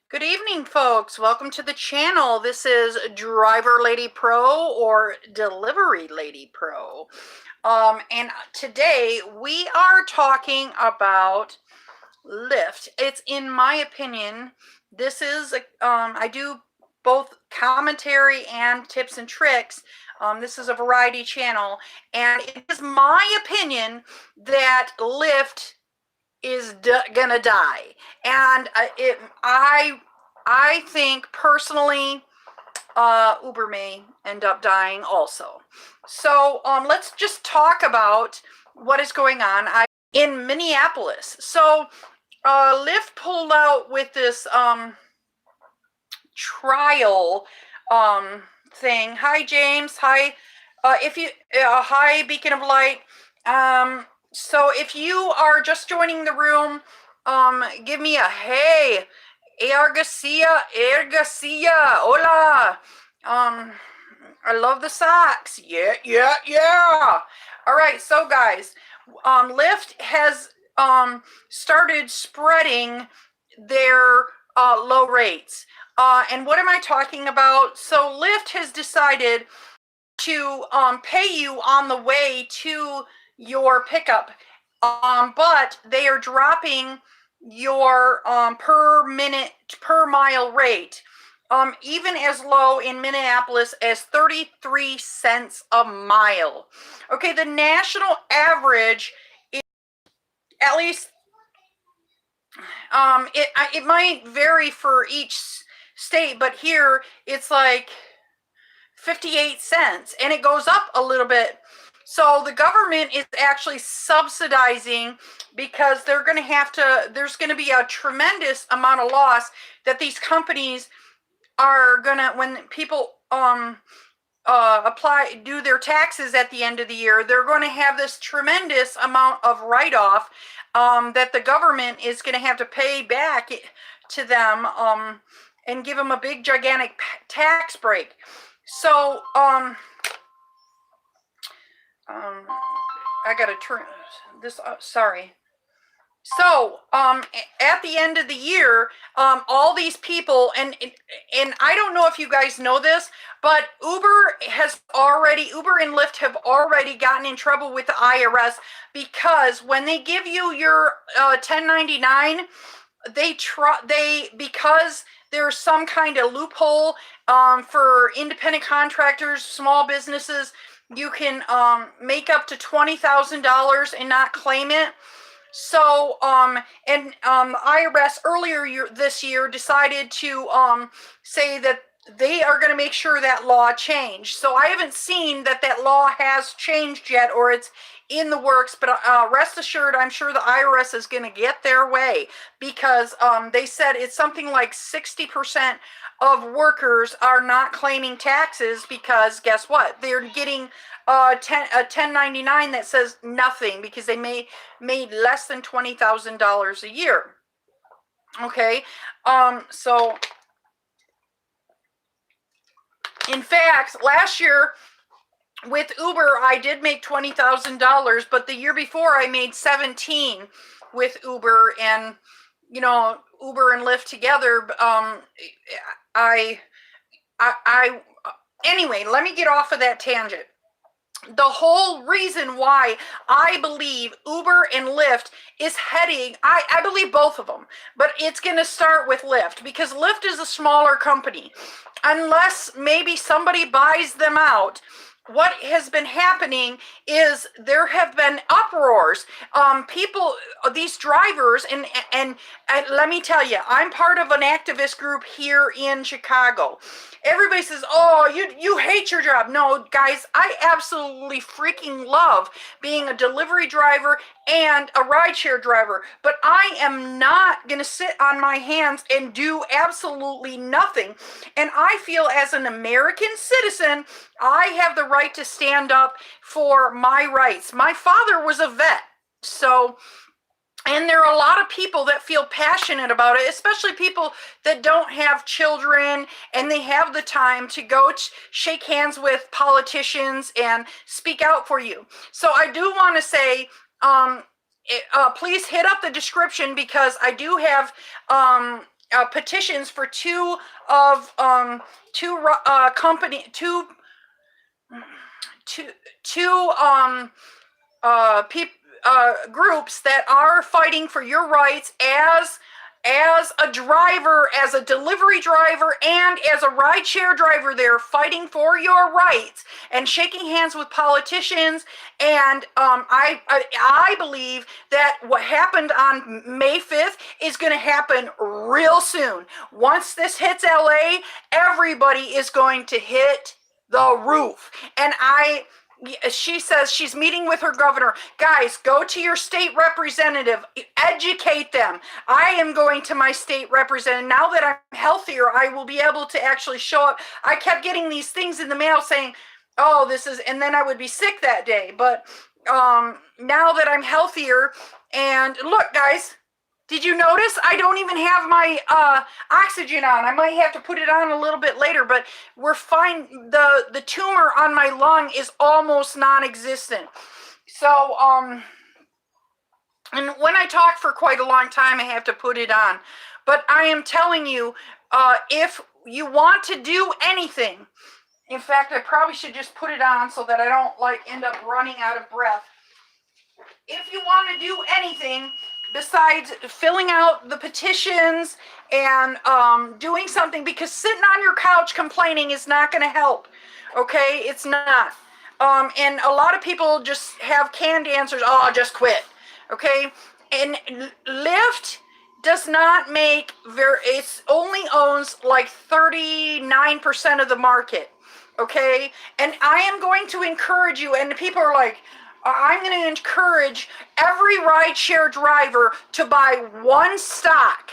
Good evening, folks. Welcome to the channel. This is DriverLadyPro or DeliveryLadyPro. And today we are talking about Lyft. It's, in my opinion, this is, I do both commentary and tips and tricks. This is a variety channel, and it is my opinion that Lyft is gonna die, and I think personally Uber may end up dying also. So let's just talk about what is going on in Minneapolis. So Lyft pulled out with this trial thing. Hi James. Hi. If you hi Beacon of Light. So if you are just joining the room, give me a hey. Garcia, hola. I love the socks. Yeah. All right, so guys, Lyft has started spreading their low rates. And what am I talking about? So Lyft has decided to pay you on the way to your pickup, but they are dropping your per mile rate, even as low in Minneapolis as 33 cents a mile. Okay, the national average is at least, it might vary for each state, but here it's like 58 cents, and it goes up a little bit. So the government is actually subsidizing, because they're going to have to, there's going to be a tremendous amount of loss that these companies are going to, when people do their taxes at the end of the year, they're going to have this tremendous amount of write-off that the government is going to have to pay back to them, and give them a big gigantic tax break. So I gotta turn this up, sorry. So at the end of the year, all these people, and I don't know if you guys know this, but Uber and Lyft have already gotten in trouble with the IRS, because when they give you your 1099, because there's some kind of loophole for independent contractors, small businesses, you can make up to $20,000 and not claim it. So the IRS earlier this year decided to say that they are going to make sure that law changed. So I haven't seen that law has changed yet, or it's in the works, but rest assured, I'm sure the IRS is going to get their way, because they said it's something like 60% of workers are not claiming taxes, because guess what? They're getting a 1099 that says nothing, because they made less than $20,000 a year. Okay, so in fact, last year with Uber, I did make $20,000, but the year before I made 17 with Uber, and Uber and Lyft together. Anyway, let me get off of that tangent. The whole reason why I believe Uber and Lyft is heading, I believe both of them, but it's going to start with Lyft, because Lyft is a smaller company. Unless maybe somebody buys them out, what has been happening is there have been uproars. People, these drivers, and let me tell you, I'm part of an activist group here in Chicago. Everybody says, oh, you hate your job. No, guys, I absolutely freaking love being a delivery driver and a rideshare driver, but I am not going to sit on my hands and do absolutely nothing. And I feel, as an American citizen, I have the right to stand up for my rights. My father was a vet, so, and there are a lot of people that feel passionate about it, especially people that don't have children and they have the time to go shake hands with politicians and speak out for you. So I do want to say, please hit up the description, because I do have petitions for two of two company two groups that are fighting for your rights as a driver, as a delivery driver, and as a rideshare driver. They're fighting for your rights and shaking hands with politicians. And I believe that what happened on May 5th is going to happen real soon. Once this hits LA, everybody is going to hit the roof. And she says she's meeting with her governor. Guys, go to your state representative, educate them. I am going to my state representative. Now that I'm healthier, I will be able to actually show up. I kept getting these things in the mail saying, oh, this is, and then I would be sick that day. But now that I'm healthier, and look, guys, did you notice I don't even have my oxygen on? I might have to put it on a little bit later, but we're fine. The tumor on my lung is almost non-existent. So, and when I talk for quite a long time, I have to put it on. But I am telling you, if you want to do anything, in fact, I probably should just put it on so that I don't end up running out of breath. If you want to do anything besides filling out the petitions and doing something, because sitting on your couch complaining is not going to help. Okay, it's not. And a lot of people just have canned answers. Oh, just quit. Okay, and Lyft does not make it only owns like 39% of the market. Okay, and I am going to encourage you, and people are like, I'm going to encourage every rideshare driver to buy one stock.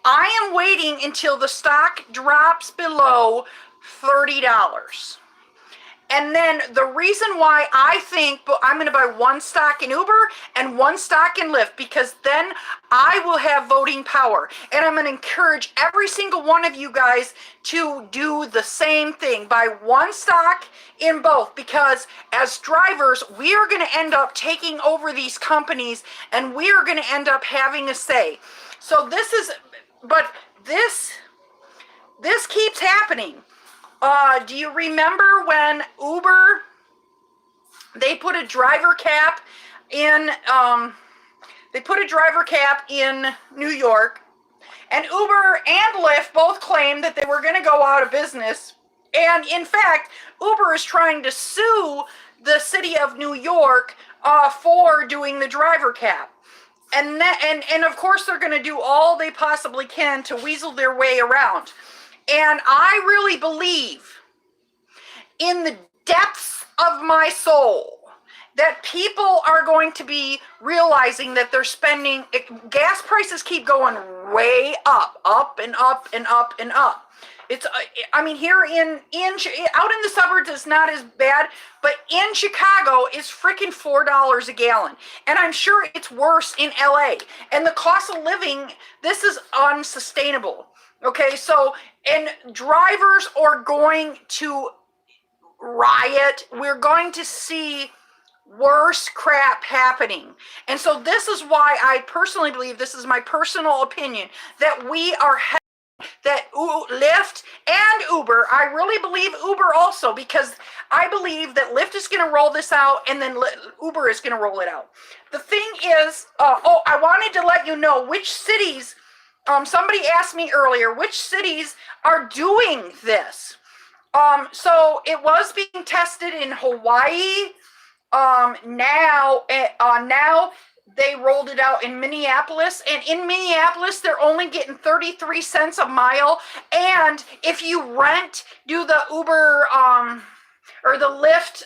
I am waiting until the stock drops below $30. And then the reason why I think I'm going to buy one stock in Uber and one stock in Lyft, because then I will have voting power. And I'm going to encourage every single one of you guys to do the same thing. Buy one stock in both, because as drivers, we are going to end up taking over these companies and we are going to end up having a say. So this keeps happening. Do you remember when Uber, they put a driver cap in, New York, and Uber and Lyft both claimed that they were going to go out of business. And in fact, Uber is trying to sue the city of New York for doing the driver cap. And of course they're going to do all they possibly can to weasel their way around. And I really believe in the depths of my soul that people are going to be realizing that they're spending, gas prices keep going way up and up and up and up. It's, I mean, here out in the suburbs, it's not as bad, but in Chicago, it's freaking $4 a gallon. And I'm sure it's worse in LA. And the cost of living, this is unsustainable. Okay, so, and drivers are going to riot. We're going to see worse crap happening. And so this is why I personally believe, this is my personal opinion, that we are that Lyft and Uber, I really believe Uber also, because I believe that Lyft is going to roll this out and then Uber is going to roll it out. The thing is, I wanted to let you know which cities, somebody asked me earlier, which cities are doing this. So it was being tested in Hawaii. Now they rolled it out in Minneapolis, and in Minneapolis, they're only getting 33 cents a mile. And if you do the Uber, or the Lyft,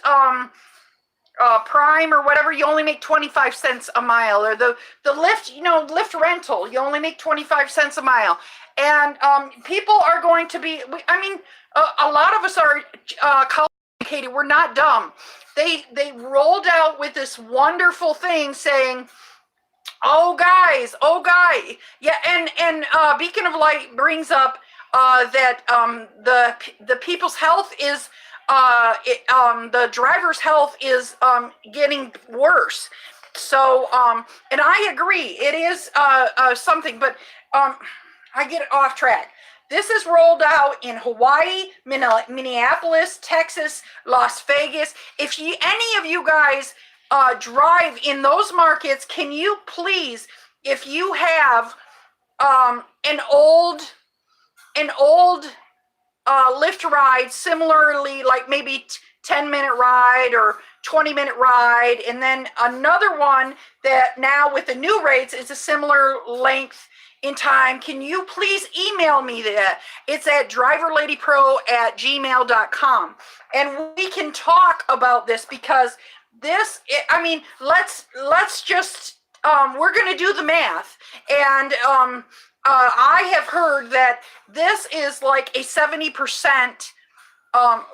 Prime or whatever, you only make 25 cents a mile, or the Lyft, Lyft rental, you only make 25 cents a mile. And people are going to be, a lot of us are college educated. We're not dumb. They rolled out with this wonderful thing saying, oh guy, yeah, and Beacon of Light brings up that the people's health is the driver's health is getting worse. So and I agree, it is something, but I get off track. This is rolled out in Hawaii, Minneapolis, Texas, Las Vegas. If any of you guys drive in those markets, can you please, if you have an old Lyft ride, similarly like maybe 10-minute ride or 20-minute ride, and then another one that now with the new rates is a similar length in time, can you please email me that? It's at driverladypro@gmail.com, and we can talk about this, because this, I mean, let's just we're going to do the math, and I have heard that this is like a 70%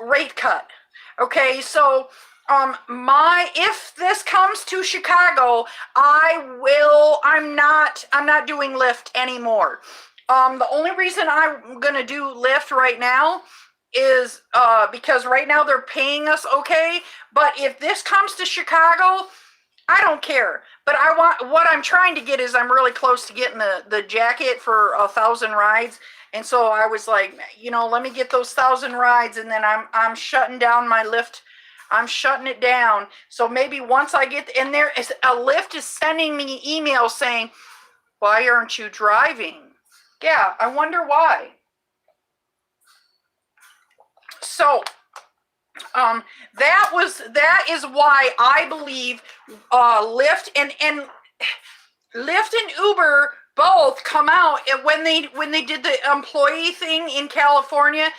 rate cut. Okay, so if this comes to Chicago, I'm not doing Lyft anymore. The only reason I'm gonna do Lyft right now is because right now they're paying us okay. But if this comes to Chicago, I don't care. But what I'm trying to get is, I'm really close to getting the jacket for 1,000 rides. And so I was like, let me get those 1,000 rides, and then I'm shutting down my Lyft. I'm shutting it down. So maybe once I get in there, a Lyft is sending me emails saying, why aren't you driving? Yeah, I wonder why. So that is why I believe Lyft and Lyft and Uber both come out when they did the employee thing in California,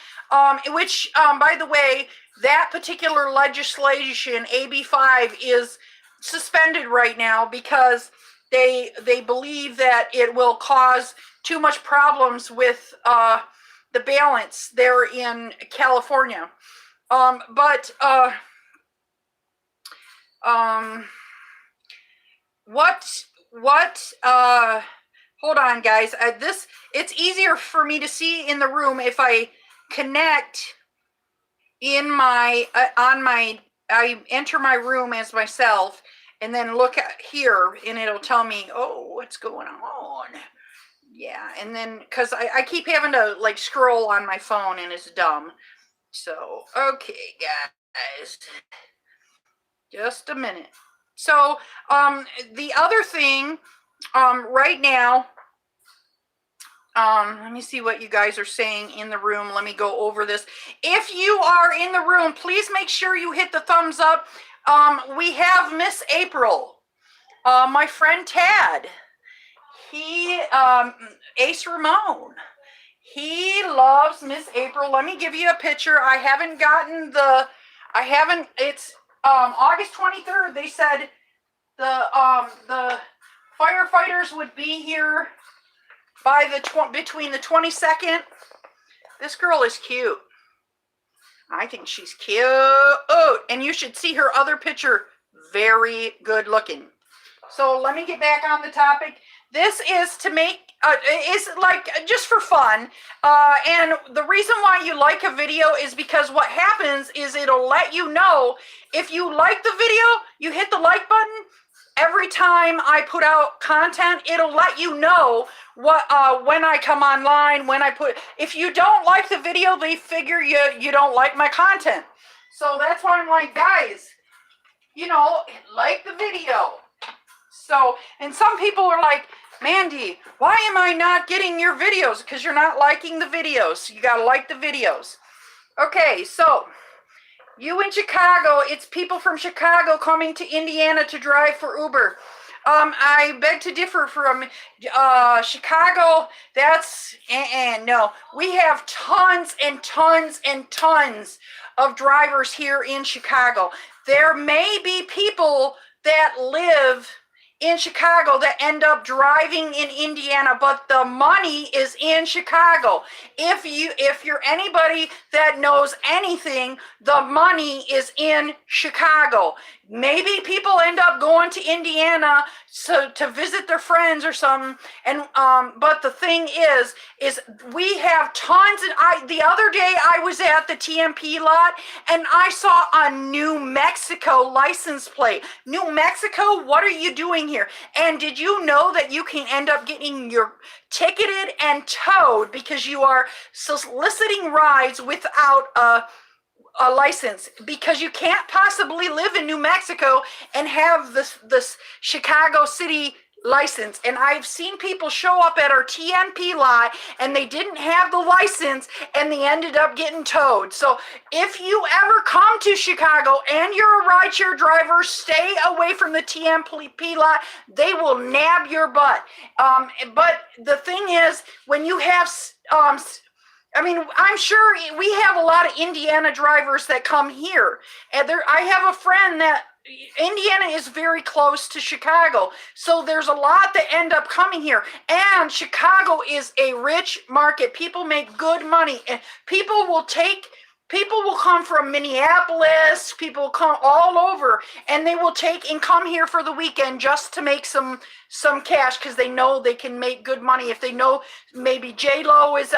which by the way, that particular legislation, AB5, is suspended right now because they believe that it will cause too much problems with the balance there in California. What hold on, guys. It's easier for me to see in the room if I connect in my I enter my room as myself, and then look at here, and it'll tell me, oh, what's going on. Yeah, and then because I keep having to like scroll on my phone, and it's dumb. So okay, guys, just a minute. So the other thing right now, let me see what you guys are saying in the room. Let me go over this. If you are in the room, please make sure you hit the thumbs up. We have Miss April, my friend Tad. He, Ace Ramon, he loves Miss April. Let me give you a picture. It's August 23rd. They said the firefighters would be here by between the 22nd. This girl is cute. I think she's cute. Oh, and you should see her other picture. Very good looking. So let me get back on the topic. This is to make, is like just for fun. And the reason why you like a video is because what happens is it'll let you know if you like the video, you hit the like button. Every time I put out content, it'll let you know what when I come online, if you don't like the video, they figure you don't like my content. So that's why I'm like, guys, like the video. So, and some people are like, Mandy, why am I not getting your videos? Because you're not liking the videos. You got to like the videos. Okay, so you in Chicago, it's people from Chicago coming to Indiana to drive for Uber. I beg to differ from Chicago. That's, no. We have tons and tons and tons of drivers here in Chicago. There may be people that live in Chicago that end up driving in Indiana, but the money is in Chicago. If you're anybody that knows anything, the money is in Chicago. maybe people end up going to Indiana to visit their friends or something. And but the thing is we have tons. And the other day I was at the TMP lot and I saw a New Mexico license plate. New Mexico, what are you doing here? And did you know that you can end up getting your ticketed and towed because you are soliciting rides without a license, because you can't possibly live in New Mexico and have this Chicago City license. And I've seen people show up at our TNP lot and they didn't have the license and they ended up getting towed. So if you ever come to Chicago and you're a rideshare driver, stay away from the TNP lot. They will nab your butt. But the thing is, when you have I mean, I'm sure we have a lot of Indiana drivers that come here. And I have a friend that Indiana is very close to Chicago. So there's a lot that end up coming here. And Chicago is a rich market. People make good money. And people will come from Minneapolis, people will come all over, and they will take and come here for the weekend just to make some cash, because they know they can make good money. If they know maybe J-Lo is,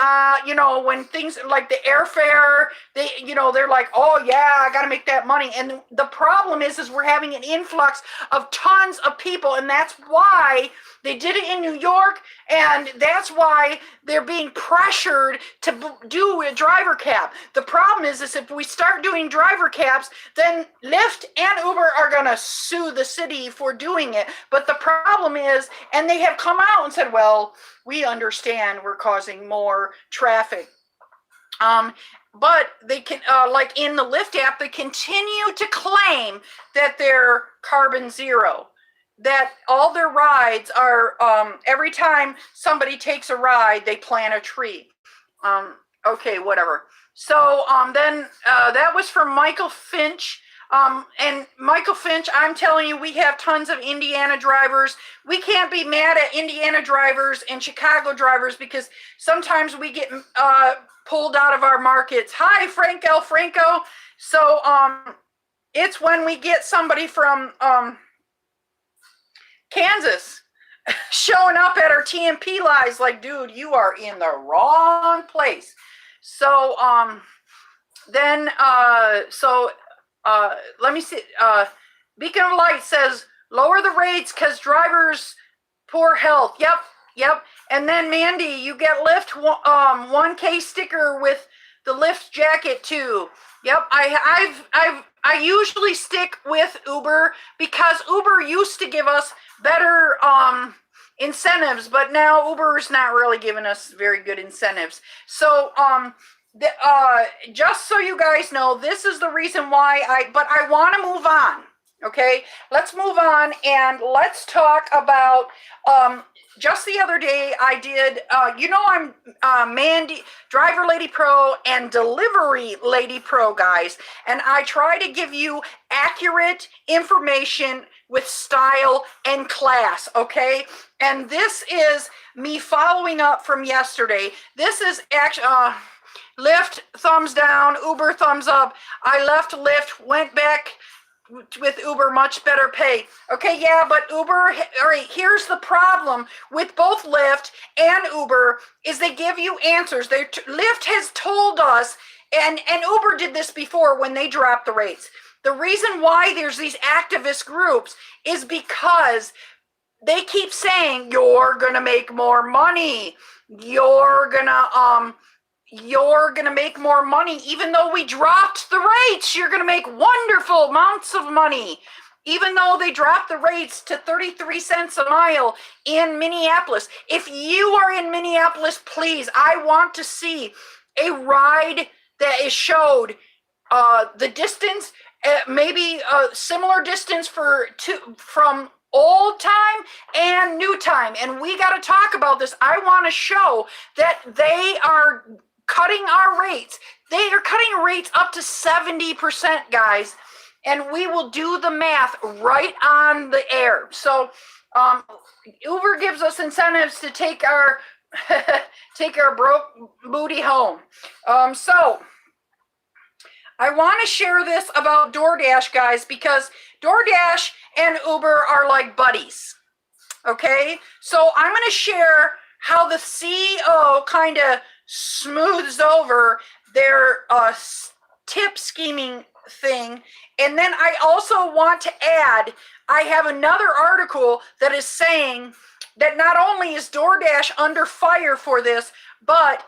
when things like the airfare, they're like, oh yeah, I got to make that money. And the problem is we're having an influx of tons of people, and that's why they did it in New York, and that's why they're being pressured to do a driver cap. The problem is if we start doing driver caps, then Lyft and Uber are going to sue the city for doing it. But the problem is, and they have come out and said, well, we understand we're causing more traffic. But they can, like in the Lyft app, they continue to claim that they're carbon zero, that all their rides are, every time somebody takes a ride, they plant a tree. Okay, whatever. So then that was from Michael Finch. And Michael Finch, I'm telling you, we have tons of Indiana drivers. We can't be mad at Indiana drivers and Chicago drivers because sometimes we get pulled out of our markets. Hi, Franco. So it's when we get somebody from Kansas showing up at our TMP lives like, dude, you are in the wrong place. So let me see. Beacon of Light says lower the rates because drivers poor health. Yep. And then Mandy, you get Lyft 1K sticker with the Lyft jacket too. Yep. I usually stick with Uber because Uber used to give us better incentives, but now Uber is not really giving us very good incentives. So just so you guys know, this is the reason why I want to move on. Okay, let's move on and let's talk about just the other day I did, I'm Mandy, DriverLadyPro and DeliveryLadyPro, guys. And I try to give you accurate information with style and class, okay? And this is me following up from yesterday. This is actually, Lyft, thumbs down, Uber, thumbs up. I left Lyft, went back with Uber, much better pay. Okay, yeah, but Uber, all right, here's the problem with both Lyft and Uber is they give you answers. Lyft has told us, and Uber did this before when they dropped the rates. The reason why there's these activist groups is because they keep saying, you're gonna make more money. You're gonna make more money. Even though we dropped the rates, you're going to make wonderful amounts of money. Even though they dropped the rates to 33 cents a mile in Minneapolis. If you are in Minneapolis, please, I want to see a ride that is showed the distance, maybe a similar distance from old time and new time. And we got to talk about this. I want to show that they are cutting our rates. They are cutting rates up to 70%, guys, and we will do the math right on the air. So Uber gives us incentives to take our broke booty home. I want to share this about DoorDash, guys, because DoorDash and Uber are like buddies. Okay, so I'm going to share how the CEO kind of smooths over their tip scheming thing. And then I also want to add, I have another article that is saying that not only is DoorDash under fire for this, but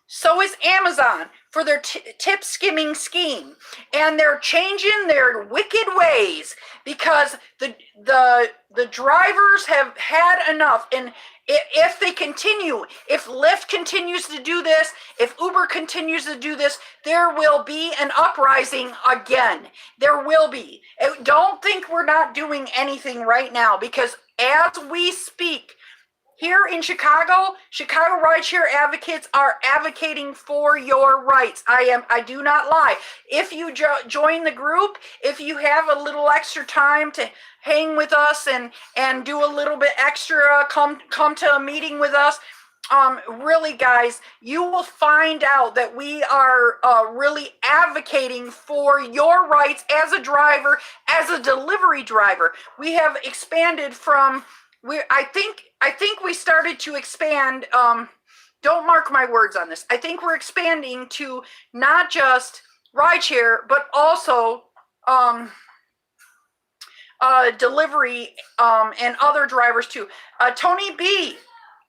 so is Amazon for their tip skimming scheme. And they're changing their wicked ways because the drivers have had enough. And if they continue, if Lyft continues to do this, if Uber continues to do this, there will be an uprising again. There will be. Don't think we're not doing anything right now, because as we speak, here in Chicago rideshare advocates are advocating for your rights. I do not lie. If you join the group, if you have a little extra time to hang with us and do a little bit extra, come to a meeting with us, really, guys, you will find out that we are really advocating for your rights as a driver, as a delivery driver. We have expanded from, I think we started to expand, don't mark my words on this. I think we're expanding to not just rideshare, but also delivery and other drivers too. Tony B,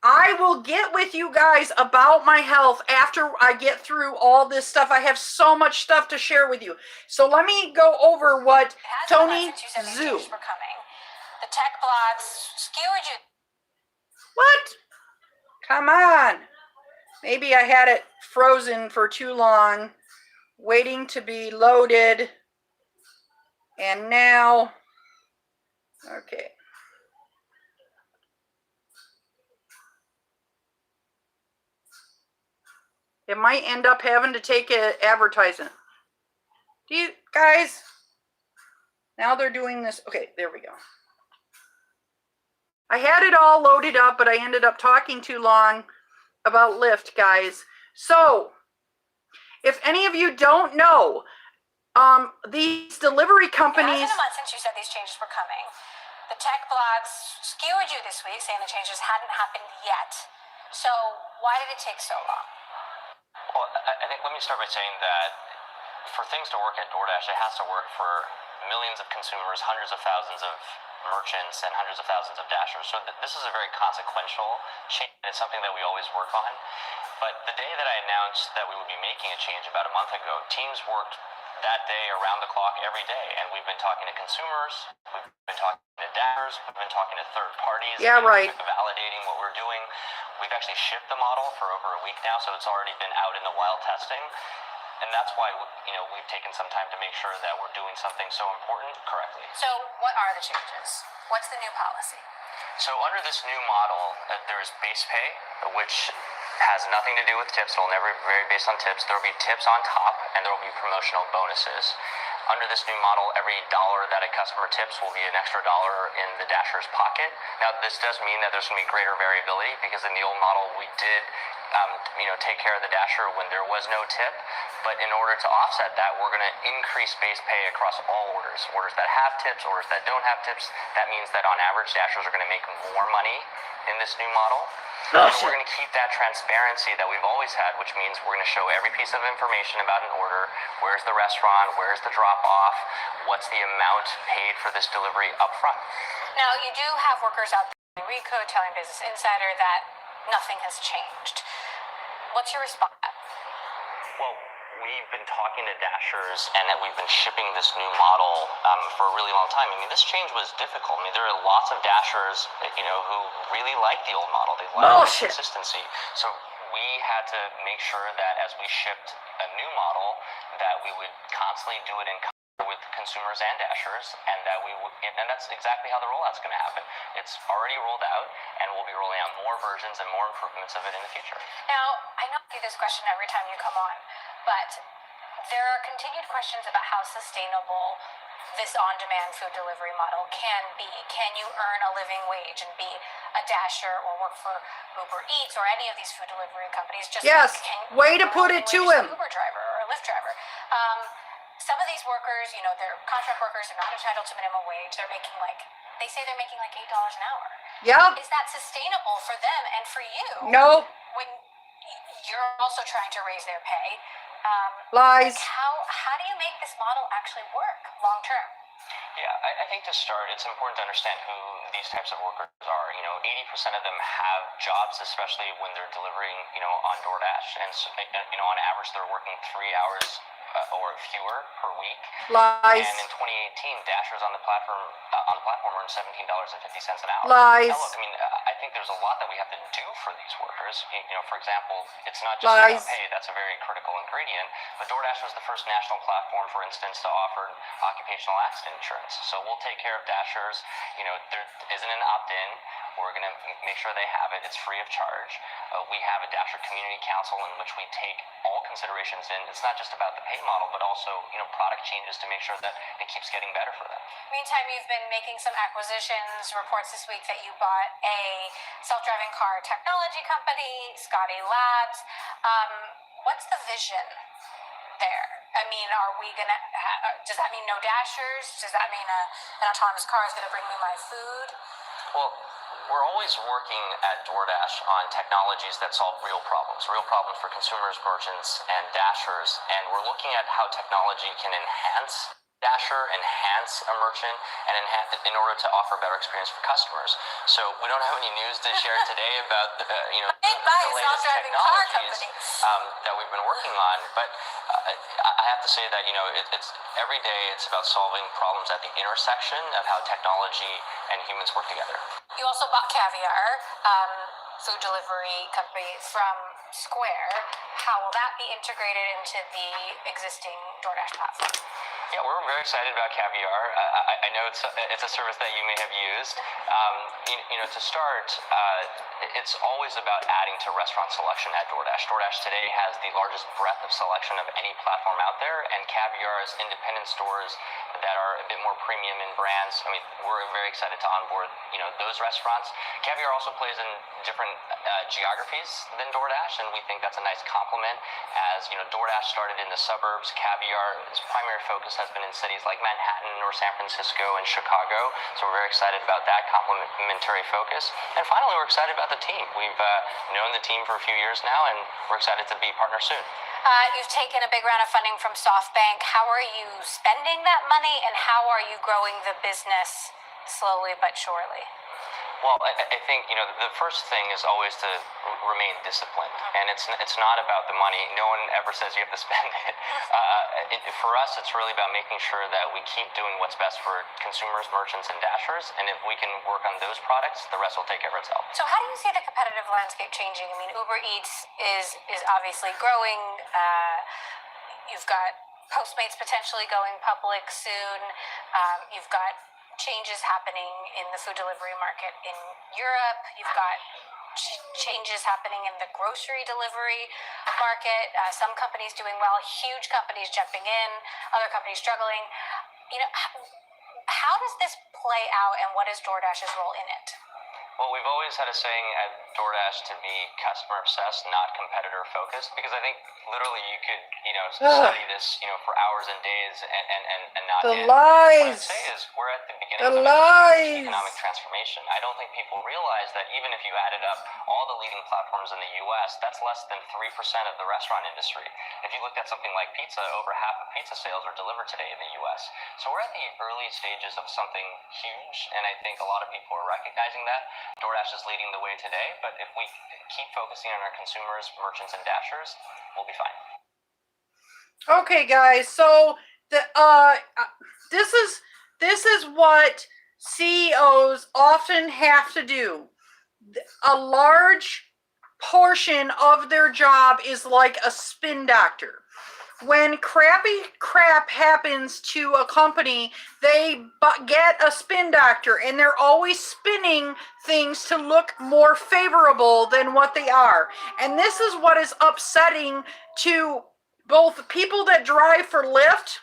I will get with you guys about my health after I get through all this stuff. I have so much stuff to share with you. So let me go over what Tony Zoo. The tech blogs skewered you. What? Come on. Maybe I had it frozen for too long, waiting to be loaded. And now, okay. It might end up having to take an advertisement. Do you guys? Now they're doing this. Okay, there we go. I had it all loaded up, but I ended up talking too long about Lyft, guys. So, if any of you don't know, these delivery companies... It's been a month since you said these changes were coming. The tech blogs skewered you this week, saying the changes hadn't happened yet. So, why did it take so long? Well, I think let me start by saying that for things to work at DoorDash, it has to work for millions of consumers, hundreds of thousands of merchants, and hundreds of thousands of dashers. So this is a very consequential change. It's something that we always work on. But the day that I announced that we would be making a change about a month ago, teams worked that day around the clock every day. And we've been talking to consumers, we've been talking to dashers, we've been talking to third parties, validating what we're doing. We've actually shipped the model for over a week now, so it's already been out in the wild testing. And that's why, we've taken some time to make sure that we're doing something so important correctly. So what are the changes? What's the new policy? So under this new model, there is base pay, which has nothing to do with tips. It'll never vary based on tips. There will be tips on top, and there will be promotional bonuses. Under this new model, every dollar that a customer tips will be an extra dollar in the dasher's pocket. Now, this does mean that there's going to be greater variability, because in the old model, we did take care of the dasher when there was no tip. But in order to offset that, we're going to increase base pay across all orders. Orders that have tips, orders that don't have tips. That means that on average, dashers are going to make more money in this new model. And we're going to keep that transparency that we've always had, which means we're going to show every piece of information about an order. Where's the restaurant? Where's the drop-off? What's the amount paid for this delivery up front? Now, you do have workers out there in Recode telling Business Insider that nothing has changed. What's your response? Well, we've been talking to dashers, and that we've been shipping this new model for a really long time. I mean, this change was difficult. I mean, there are lots of dashers, who really like the old model. They like the consistency. So we had to make sure that as we shipped a new model, that we would constantly do it in with consumers and dashers, and that and that's exactly how the rollout's going to happen. It's already rolled out, and we'll be rolling out more versions and more improvements of it in the future. Now, I know I do this question every time you come on, but there are continued questions about how sustainable this on-demand food delivery model can be. Can you earn a living wage and be a dasher or work for Uber Eats or any of these food delivery companies? Way to put it to him. Uber driver or a Lyft driver. some of these workers, you know, they're contract workers, they're not entitled to minimum wage. They're making like, they say they're making like $8 an hour. Yep. Is that sustainable for them and for you? Nope. When you're also trying to raise their pay. Lies. Like how do you make this model actually work long term? Yeah, I think to start, it's important to understand who these types of workers are. You know, 80% of them have jobs, especially when they're delivering, you know, on DoorDash. And, so, you know, on average, they're working 3 hours or fewer per week. Lies. And in 2018, Dashers on the platform earned $17.50 an hour. Lies. Now, look, I mean, I think there's a lot that we have to do for these workers. You know, for example, it's not just Lies. about pay. That's a very critical ingredient. But DoorDash was the first national platform, for instance, to offer occupational accident insurance. So we'll take care of Dashers. You know, there isn't an opt-in. We're going to make sure they have it. It's free of charge. We have a Dasher Community Council in which we take all considerations in. It's not just about the pay model, but also, you know, product changes to make sure that it keeps getting better for them. Meantime, you've been making some acquisitions. Reports this week that you bought a self-driving car technology company, Scotty Labs. What's the vision there? I mean, are we gonna? Does that mean no Dashers? Does that mean an autonomous car is gonna bring me my food? Well, we're always working at DoorDash on technologies that solve real problems for consumers, merchants, and Dashers. And we're looking at how technology can enhance Dasher, enhance a merchant, and enhance in order to offer a better experience for customers. So we don't have any news to share today about the latest technologies that we've been working on. But I have to say that it's every day it's about solving problems at the intersection of how technology and humans work together. You also bought Caviar, food delivery company from Square. How will that be integrated into the existing DoorDash platform? Yeah, we're very excited about Caviar. I know it's a service that you may have used. To start, it's always about adding to restaurant selection at DoorDash. DoorDash today has the largest breadth of selection of any platform out there, and Caviar's independent stores that are a bit more premium in brands. I mean, we're very excited to onboard, those restaurants. Caviar also plays in different geographies than DoorDash, and we think that's a nice complement. As DoorDash started in the suburbs, Caviar's primary focus has been in cities like Manhattan or San Francisco and Chicago. So we're very excited about that complementary focus. And finally, we're excited about the team. We've known the team for a few years now, and we're excited to be partners soon. You've taken a big round of funding from SoftBank. How are you spending that money, and how are you growing the business slowly but surely? Well, I think the first thing is always to remain disciplined, and it's not about the money. No one ever says you have to spend it. For us, it's really about making sure that we keep doing what's best for consumers, merchants, and Dashers, and if we can work on those products, the rest will take care of itself. So, how do you see the competitive landscape changing? I mean, Uber Eats is obviously growing. You've got Postmates potentially going public soon. You've got changes happening in the food delivery market in Europe. You've got changes happening in the grocery delivery market. Some companies doing well, huge companies jumping in, other companies struggling. How does this play out, and what is DoorDash's role in it? Well, we've always had a saying at DoorDash to be customer obsessed, not competitor focused, because I think literally you could, study this, for hours and days and not the end. lies. What I'd say is we're at the beginning of a huge economic transformation. I don't think people realize that even if you added up all the leading platforms in the U.S., that's less than 3% of the restaurant industry. If you looked at something like pizza, over half of pizza sales are delivered today in the U.S. So we're at the early stages of something huge, and I think a lot of people are recognizing that. DoorDash is leading the way today, but if we keep focusing on our consumers, merchants, and Dashers, we'll be fine. Okay, guys. So this is what CEOs often have to do. A large portion of their job is like a spin doctor. When crappy crap happens to a company, they get a spin doctor, and they're always spinning things to look more favorable than what they are. And this is what is upsetting to both people that drive for Lyft.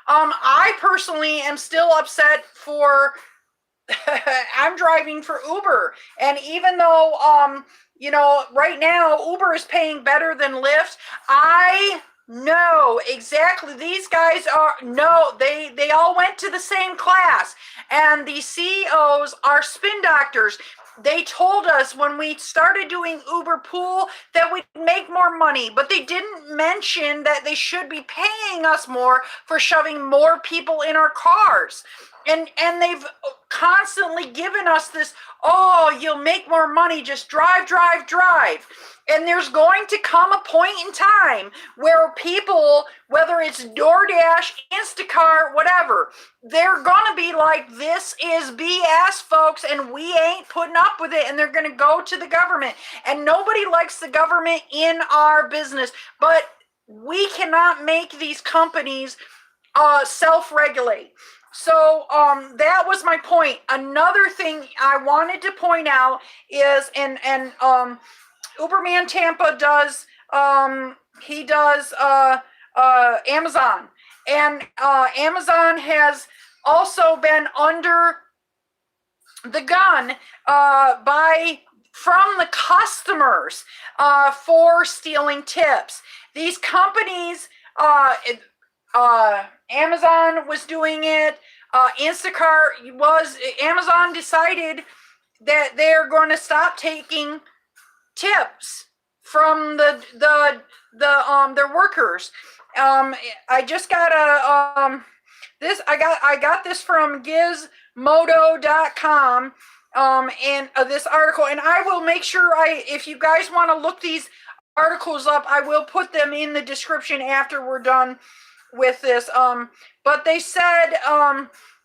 I personally am still upset for I'm driving for Uber, and even though right now Uber is paying better than Lyft, I No, exactly. These guys are no, they all went to the same class, and the CEOs are spin doctors. They told us when we started doing Uber Pool that we'd make more money, but they didn't mention that they should be paying us more for shoving more people in our cars. And they've constantly given us this, oh, you'll make more money, just drive, drive, drive. And there's going to come a point in time where people, whether it's DoorDash, Instacart, whatever, they're going to be like, this is BS, folks, and we ain't putting up with it. And they're going to go to the government. And nobody likes the government in our business. But we cannot make these companies self-regulate. So that was my point. Another thing I wanted to point out is, and Uberman Tampa does, he does Amazon. And Amazon has also been under the gun from the customers for stealing tips. These companies, Amazon was doing it. Instacart was. Amazon decided that they're going to stop taking tips from their workers. I just got this. I got this from Gizmodo.com. And this article, and I will make sure if you guys want to look these articles up, I will put them in the description after we're done with this. But they said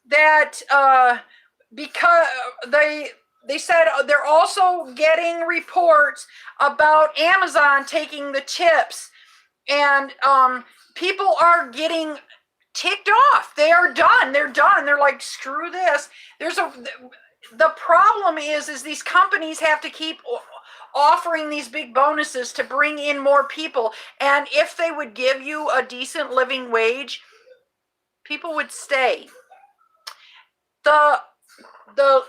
that because they said they're also getting reports about Amazon taking the tips, and people are getting ticked off. They are done. They're done. They're like, screw this. The problem is these companies have to keep offering these big bonuses to bring in more people. And if they would give you a decent living wage, people would stay. The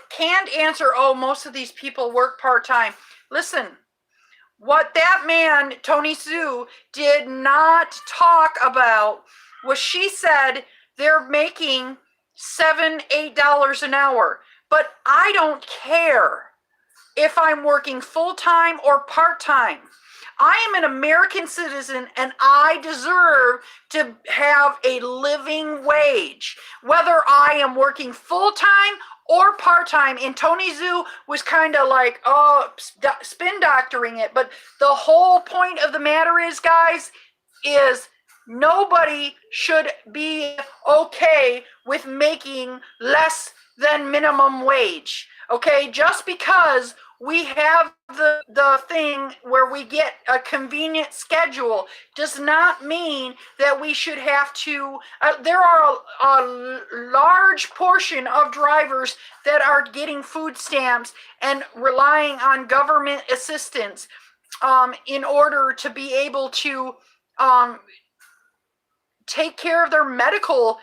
canned answer, oh, most of these people work part-time. Listen, what that man, Tony Zhu, did not talk about was she said they're making $7, $8 an hour. But I don't care if I'm working full-time or part-time. I am an American citizen and I deserve to have a living wage, whether I am working full-time or part-time. And Tony Zhu was kind of like, oh, spin doctoring it. But the whole point of the matter is, guys, is nobody should be okay with making less than minimum wage. Okay, just because we have the thing where we get a convenient schedule does not mean that we should have to. There are a large portion of drivers that are getting food stamps and relying on government assistance in order to be able to take care of their medical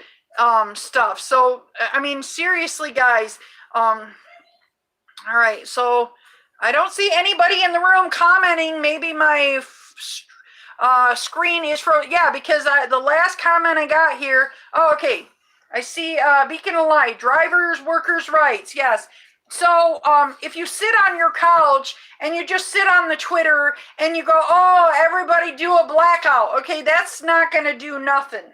stuff. So, I mean, seriously, guys. All right, so I don't see anybody in the room commenting. Maybe my screen is yeah, because the last comment I got here. Oh, okay. I see Beacon of Light, drivers, workers' rights. Yes. So if you sit on your couch and you just sit on the Twitter and you go, oh, everybody do a blackout. Okay, that's not going to do nothing.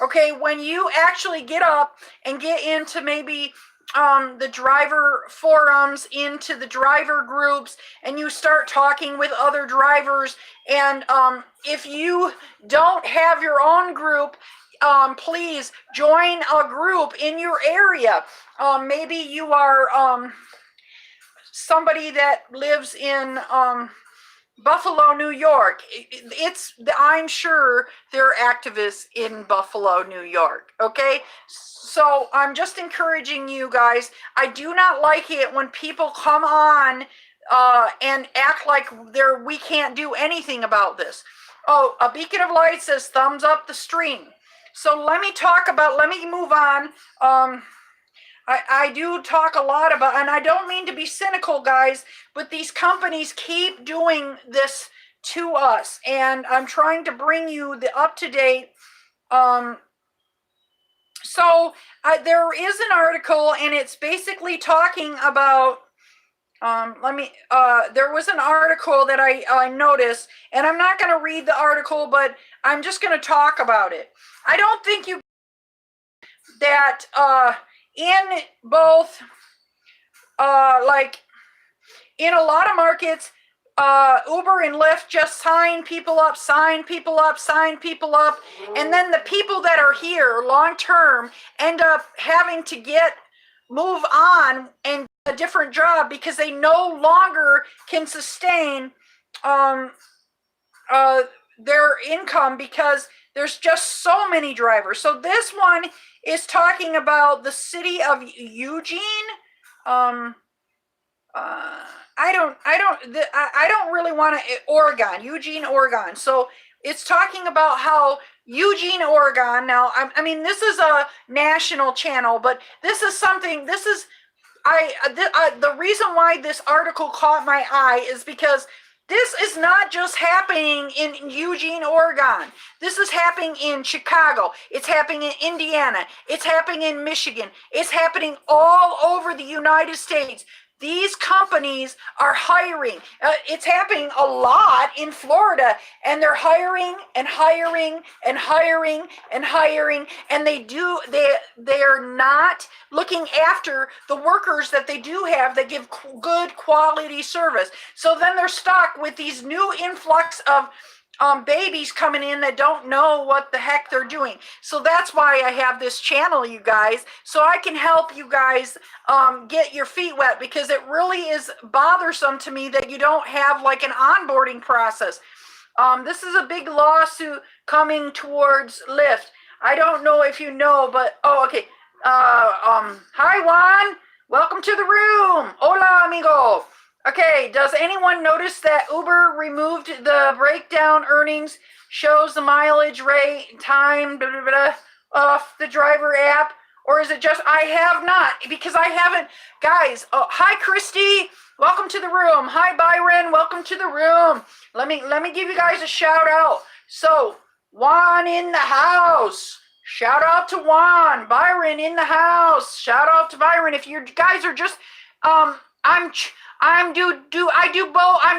Okay, when you actually get up and get into maybe the driver forums, into the driver groups, and you start talking with other drivers, and if you don't have your own group, please join a group in your area. Maybe you are somebody that lives in Buffalo, New York. I'm sure there are activists in Buffalo, New York. Okay, so I'm just encouraging you guys. I do not like it when people come on and act like we can't do anything about this. Oh, a Beacon of Light says thumbs up the stream. So let me move on. I do talk a lot about, and I don't mean to be cynical, guys, but these companies keep doing this to us, and I'm trying to bring you the up-to-date. So there is an article, and it's basically talking about, there was an article that I noticed, and I'm not going to read the article, but I'm just going to talk about it. I don't think you, that in both, like in a lot of markets, Uber and Lyft just sign people up, and then the people that are here long term end up having to move on and get a different job because they no longer can sustain their income because there's just so many drivers. So this one is talking about the city of Eugene. I don't really want to, Oregon, Eugene, Oregon. So it's talking about how Eugene, Oregon. Now, I mean, this is a national channel, but this is something, the reason why this article caught my eye is because this is not just happening in Eugene, Oregon. This is happening in Chicago. It's happening in Indiana. It's happening in Michigan. It's happening all over the United States. These companies are hiring. It's happening a lot in Florida, and they're hiring and hiring and hiring and hiring, and they're not looking after the workers that they do have that give good quality service. So then they're stuck with these new influx of babies coming in that don't know what the heck they're doing. So that's why I have this channel, you guys, so I can help you guys get your feet wet, because it really is bothersome to me that you don't have like an onboarding process. This is a big lawsuit coming towards Lyft. I don't know if you know, but okay. Hi Juan, welcome to the room. Hola amigo. Okay, does anyone notice that Uber removed the breakdown earnings, shows the mileage rate, time, blah, blah, blah, off the driver app? Or is it just, I have not, because I haven't, guys, hi Christy, welcome to the room. Hi Byron, welcome to the room. Let me give you guys a shout out. So, Juan in the house. Shout out to Juan. Byron in the house. Shout out to Byron. If you guys are just, I'm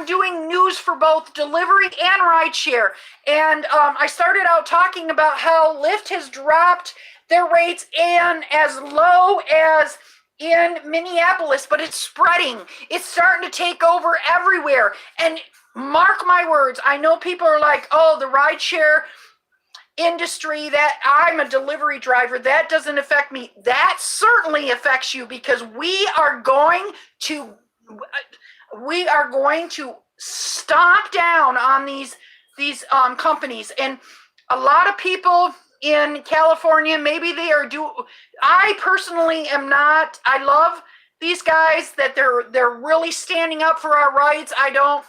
doing news for both delivery and rideshare. And I started out talking about how Lyft has dropped their rates in as low as in Minneapolis, but it's spreading. It's starting to take over everywhere. And mark my words, I know people are like, oh, the rideshare industry, that I'm a delivery driver, that doesn't affect me. That certainly affects you, because we are going to stomp down on these companies. And a lot of people in California, maybe they are I personally am not. I love these guys that they're really standing up for our rights. I don't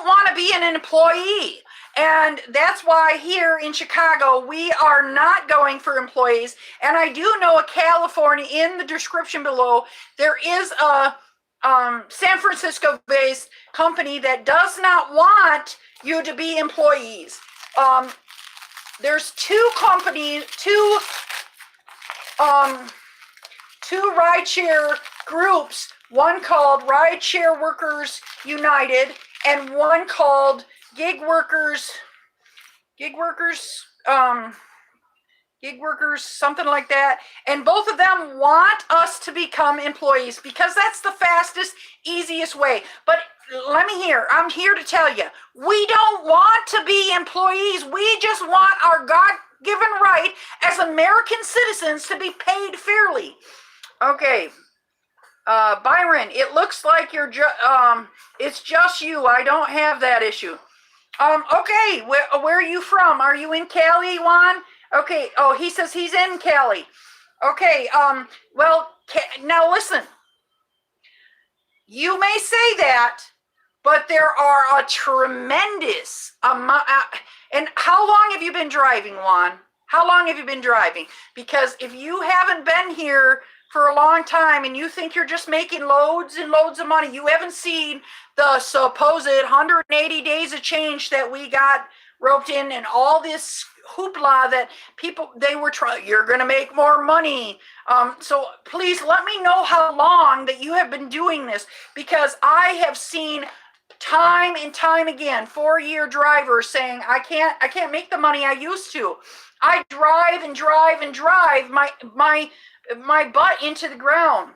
want to be an employee. And that's why here in Chicago, we are not going for employees. And I do know a California, in the description below, there is a San Francisco-based company that does not want you to be employees. There's two companies, two rideshare groups, one called Rideshare Workers United and one called Gig workers, something like that. And both of them want us to become employees because that's the fastest, easiest way. But I'm here to tell you, we don't want to be employees. We just want our God-given right as American citizens to be paid fairly. Okay. Byron, it looks like it's just you. I don't have that issue. Okay, where are you from? Are you in Cali, Juan? Okay, oh, he says he's in Cali. Okay, well, now listen. You may say that, but there are a tremendous amount. And how long have you been driving, Juan? How long have you been driving? Because if you haven't been here for a long time and you think you're just making loads and loads of money. You haven't seen the supposed 180 days of change that we got roped in and all this hoopla that people, they were trying, you're going to make more money. So please let me know how long that you have been doing this, because I have seen time and time again 4-year drivers saying, I can't make the money I used to. I drive and drive and drive my butt into the ground.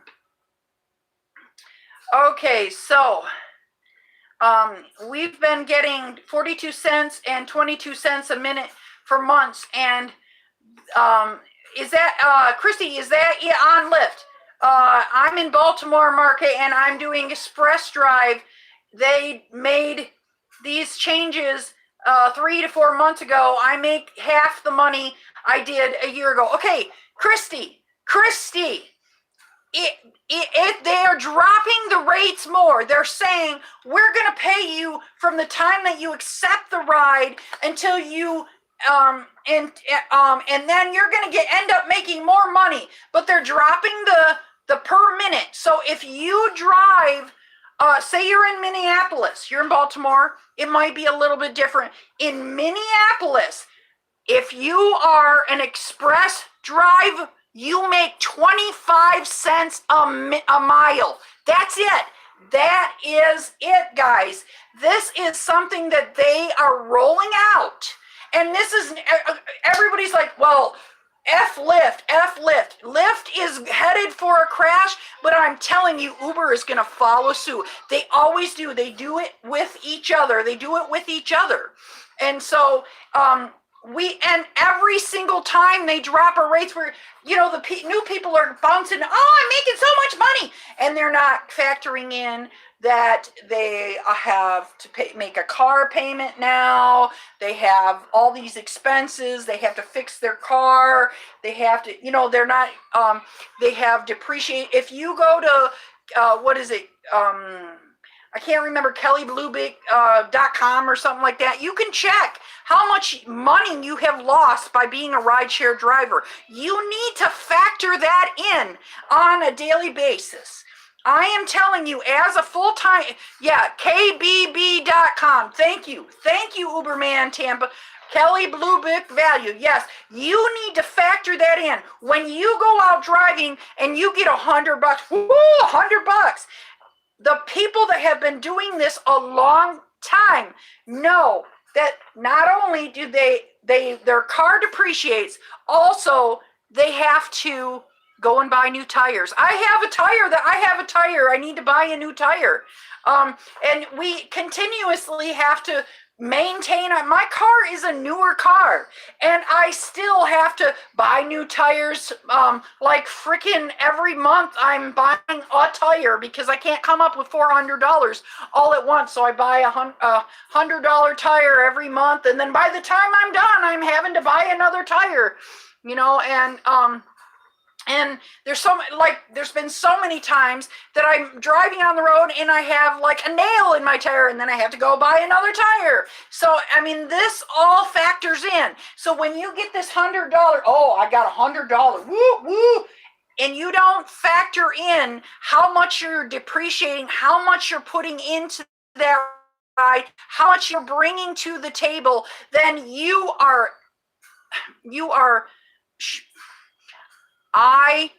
Okay, so we've been getting 42 cents and 22 cents a minute for months. And is that, Christy, is that on Lyft? I'm in Baltimore market and I'm doing express drive. They made these changes 3 to 4 months ago. I make half the money I did a year ago. Okay, Christy, they are dropping the rates more. They're saying we're going to pay you from the time that you accept the ride until you and then you're going to end up making more money. But they're dropping the per minute. So if you drive, say you're in Minneapolis, you're in Baltimore, it might be a little bit different. In Minneapolis, if you are an express drive, you make 25 cents a mile. That's it. That is it, guys. This is something that they are rolling out. And this is, everybody's like, well, F Lyft. Lyft is headed for a crash, but I'm telling you, Uber is going to follow suit. They always do. They do it with each other. And so, and every single time they drop a rates where, the new people are bouncing, oh, I'm making so much money. And they're not factoring in that they have to make a car payment now. They have all these expenses. They have to fix their car. They have to, they're not, they have depreciate. If you go to, I can't remember, kellybluebick.com or something like that. You can check how much money you have lost by being a rideshare driver. You need to factor that in on a daily basis. I am telling you, as a full-time, kbb.com. Thank you, Uberman Tampa. Kelly Blue Book value. Yes, you need to factor that in. When you go out driving and you get $100, $100. The people that have been doing this a long time know that not only do their car depreciates, also they have to go and buy new tires. I have a tire. I need to buy a new tire. And we continuously have to maintain. My car is a newer car, and I still have to buy new tires. Like freaking every month, I'm buying a tire because I can't come up with $400 all at once. So I buy a $100 tire every month, and then by the time I'm done, I'm having to buy another tire. And there's been so many times that I'm driving on the road and I have like a nail in my tire, and then I have to go buy another tire. So, this all factors in. So when you get this $100, I got $100, woo, and you don't factor in how much you're depreciating, how much you're putting into that ride, how much you're bringing to the table, then you are I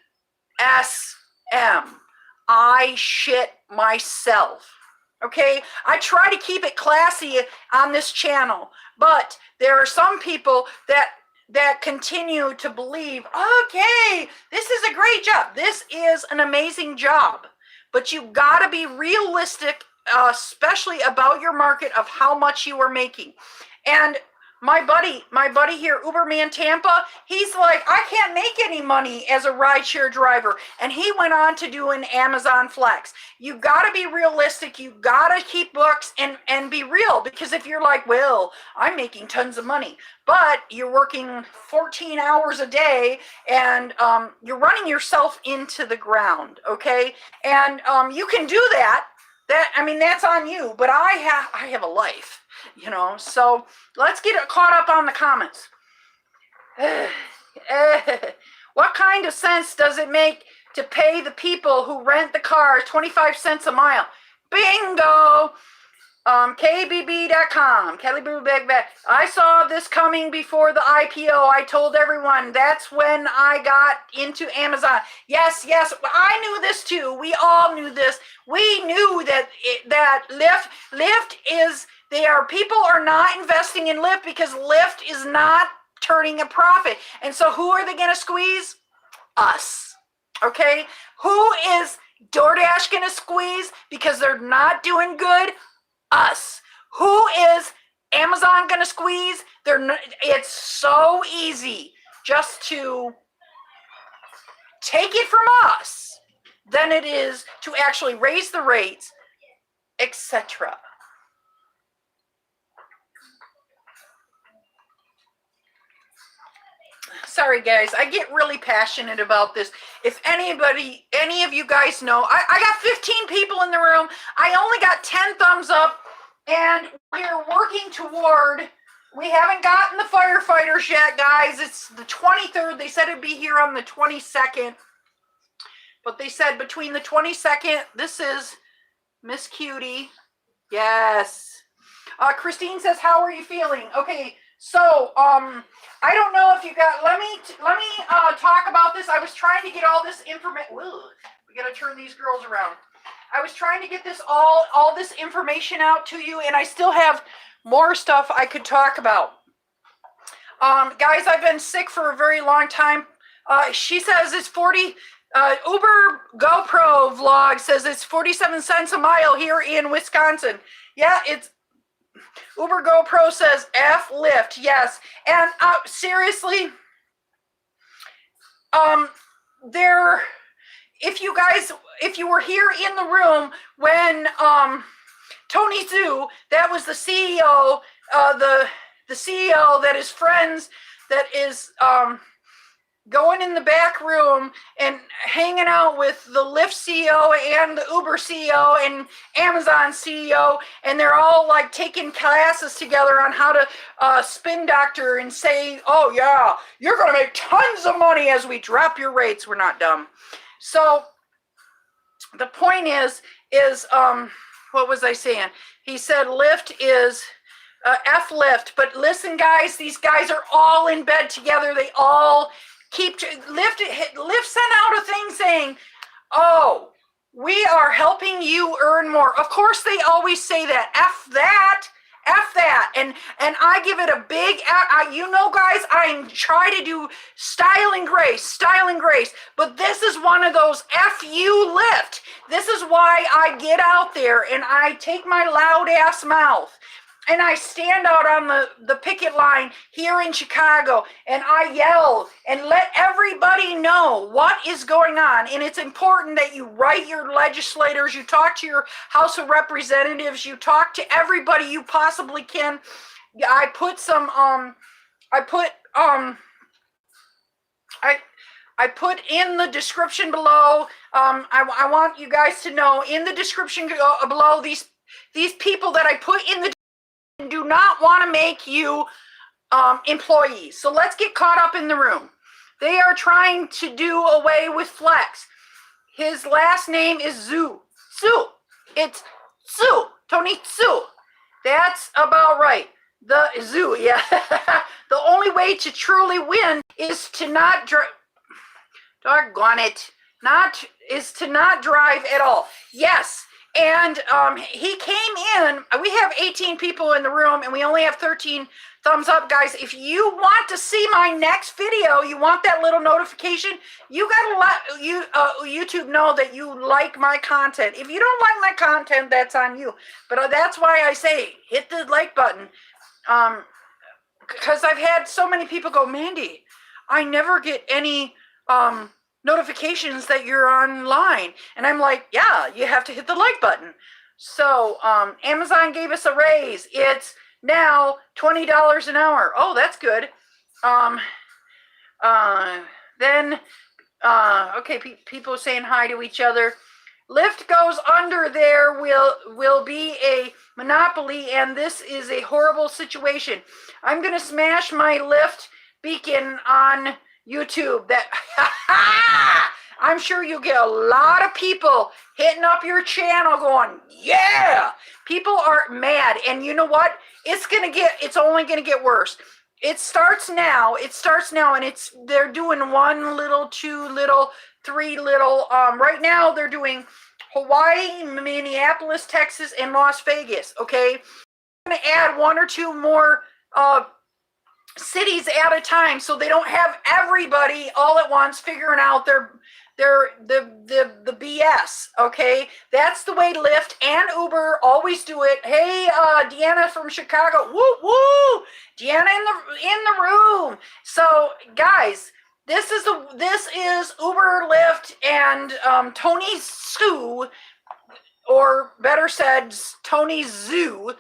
shit myself. Okay, I try to keep it classy on this channel, but there are some people that continue to believe, okay, this is a great job. This is an amazing job, but you got to be realistic, especially about your market of how much you are making. And my buddy here, Uberman Tampa, he's like, I can't make any money as a rideshare driver. And he went on to do an Amazon Flex. You got to be realistic. You got to keep books and be real. Because if you're like, well, I'm making tons of money, but you're working 14 hours a day and you're running yourself into the ground, okay? And you can do that. That's on you. But I have a life. So let's get caught up on the comments. What kind of sense does it make to pay the people who rent the cars 25 cents a mile. Bingo! KBB.com. Kelly Blue Bag Bag. I saw this coming before the IPO. I told everyone that's when I got into Amazon. Yes, I knew this too. We all knew this. We knew that Lyft is, people are not investing in Lyft because Lyft is not turning a profit. And so who are they going to squeeze? Us. Okay? Who is DoorDash going to squeeze because they're not doing good? Us. Who is Amazon going to squeeze? It's so easy just to take it from us than it is to actually raise the rates, etc. Sorry guys, I get really passionate about this. If any of you guys know, I got 15 people in the room. I only got 10 thumbs up, and we're working toward, we haven't gotten the firefighters yet, guys. It's the 23rd. They said it'd be here on the 22nd. But they said between the 22nd, this is Miss Cutie. Yes. Christine says, how are you feeling? Okay. So, I don't know if you got, let me talk about this. I was trying to get all this information. We got to turn these girls around. I was trying to get this all this information out to you, and I still have more stuff I could talk about. Guys, I've been sick for a very long time. She says it's 40, Uber GoPro vlog says it's 47 cents a mile here in Wisconsin. Yeah, it's, Uber GoPro says F Lyft, yes. And seriously, if you were here in the room when Tony Zhu, that was the CEO, the CEO that is friends, that is going in the back room and hanging out with the Lyft CEO and the Uber CEO and Amazon CEO, and they're all like taking classes together on how to spin doctor and say, oh yeah, you're going to make tons of money as we drop your rates. We're not dumb. So the point is what was I saying? He said Lyft is F Lyft, but listen guys, these guys are all in bed together. They all Lyft sent out a thing saying, oh, we are helping you earn more. Of course they always say that. F that. And I give it a big, you know guys, I try to do style and grace, but this is one of those F you Lyft. This is why I get out there and I take my loud ass mouth and I stand out on the picket line here in Chicago and I yell and let everybody know what is going on. And it's important that you write your legislators, you talk to your House of Representatives, you talk to everybody you possibly can. I put in the description below, I want you guys to know in the description below, these people that I put in the do not want to make you employees. So let's get caught up in the room. They are trying to do away with Flex. His last name is Zhu. It's Zhu. Tony Zhu. That's about right. The Zhu, yeah. The only way to truly win is to not drive. Doggone it. Is to not drive at all. Yes. And he came in, we have 18 people in the room and we only have 13 thumbs up, guys. If you want to see my next video, you want that little notification, you gotta let YouTube know that you like my content. If you don't like my content, that's on you. But that's why I say hit the like button. Because I've had so many people go, Mandy, I never get any notifications that you're online. And I'm like, yeah, you have to hit the like button. So Amazon gave us a raise. It's now $20 an hour. Oh, that's good. Okay, people saying hi to each other. Lyft goes under, there will be a monopoly, and this is a horrible situation. I'm gonna smash my Lyft beacon on YouTube. That I'm sure you'll get a lot of people hitting up your channel going, yeah. People are mad, and you know what? It's only gonna get worse. It starts now, and they're doing 1 little, 2 little, 3 little. Right now they're doing Hawaii, Minneapolis, Texas, and Las Vegas. Okay, I'm gonna add 1 or 2 more cities at a time, so they don't have everybody all at once figuring out the BS. Okay, that's the way Lyft and Uber always do it. Hey, Deanna from Chicago, woo woo, Deanna in the room. So guys, this is Uber, Lyft, and Tony Sue, or better said, Tony Zoo.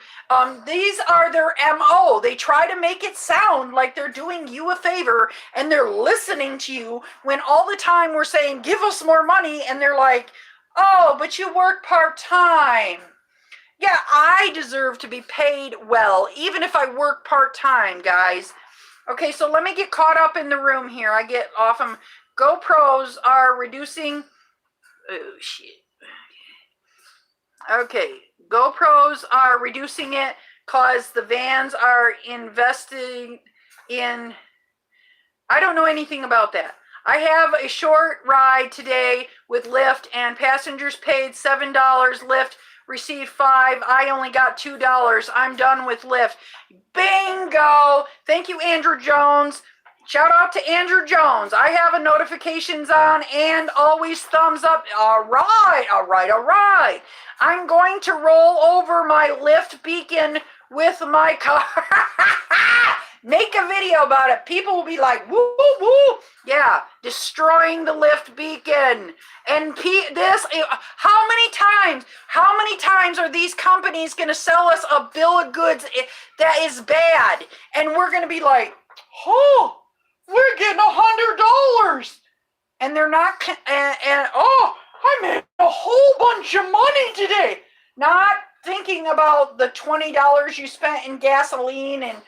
These are their MO. They try to make it sound like they're doing you a favor and they're listening to you, when all the time we're saying, give us more money, and they're like, oh, but you work part-time. Yeah, I deserve to be paid well, even if I work part-time, guys. Okay, so let me get caught up in the room here. I get off them. GoPros are reducing... Oh, shit. Okay, GoPros are reducing it because the vans are investing in... I don't know anything about that. I have a short ride today with Lyft, and passengers paid $7. Lyft received $5. I only got $2. I'm done with Lyft. Bingo! Thank you, Andrew Jones. Shout out to Andrew Jones. I have a notifications on and always thumbs up. All right, all right, all right. I'm going to roll over my Lyft beacon with my car. Make a video about it. People will be like, woo, woo, woo. Yeah, destroying the Lyft beacon. And how many times are these companies going to sell us a bill of goods that is bad? And we're going to be like, oh, we're getting $100, and they're not, oh, I made a whole bunch of money today. Not thinking about the $20 you spent in gasoline and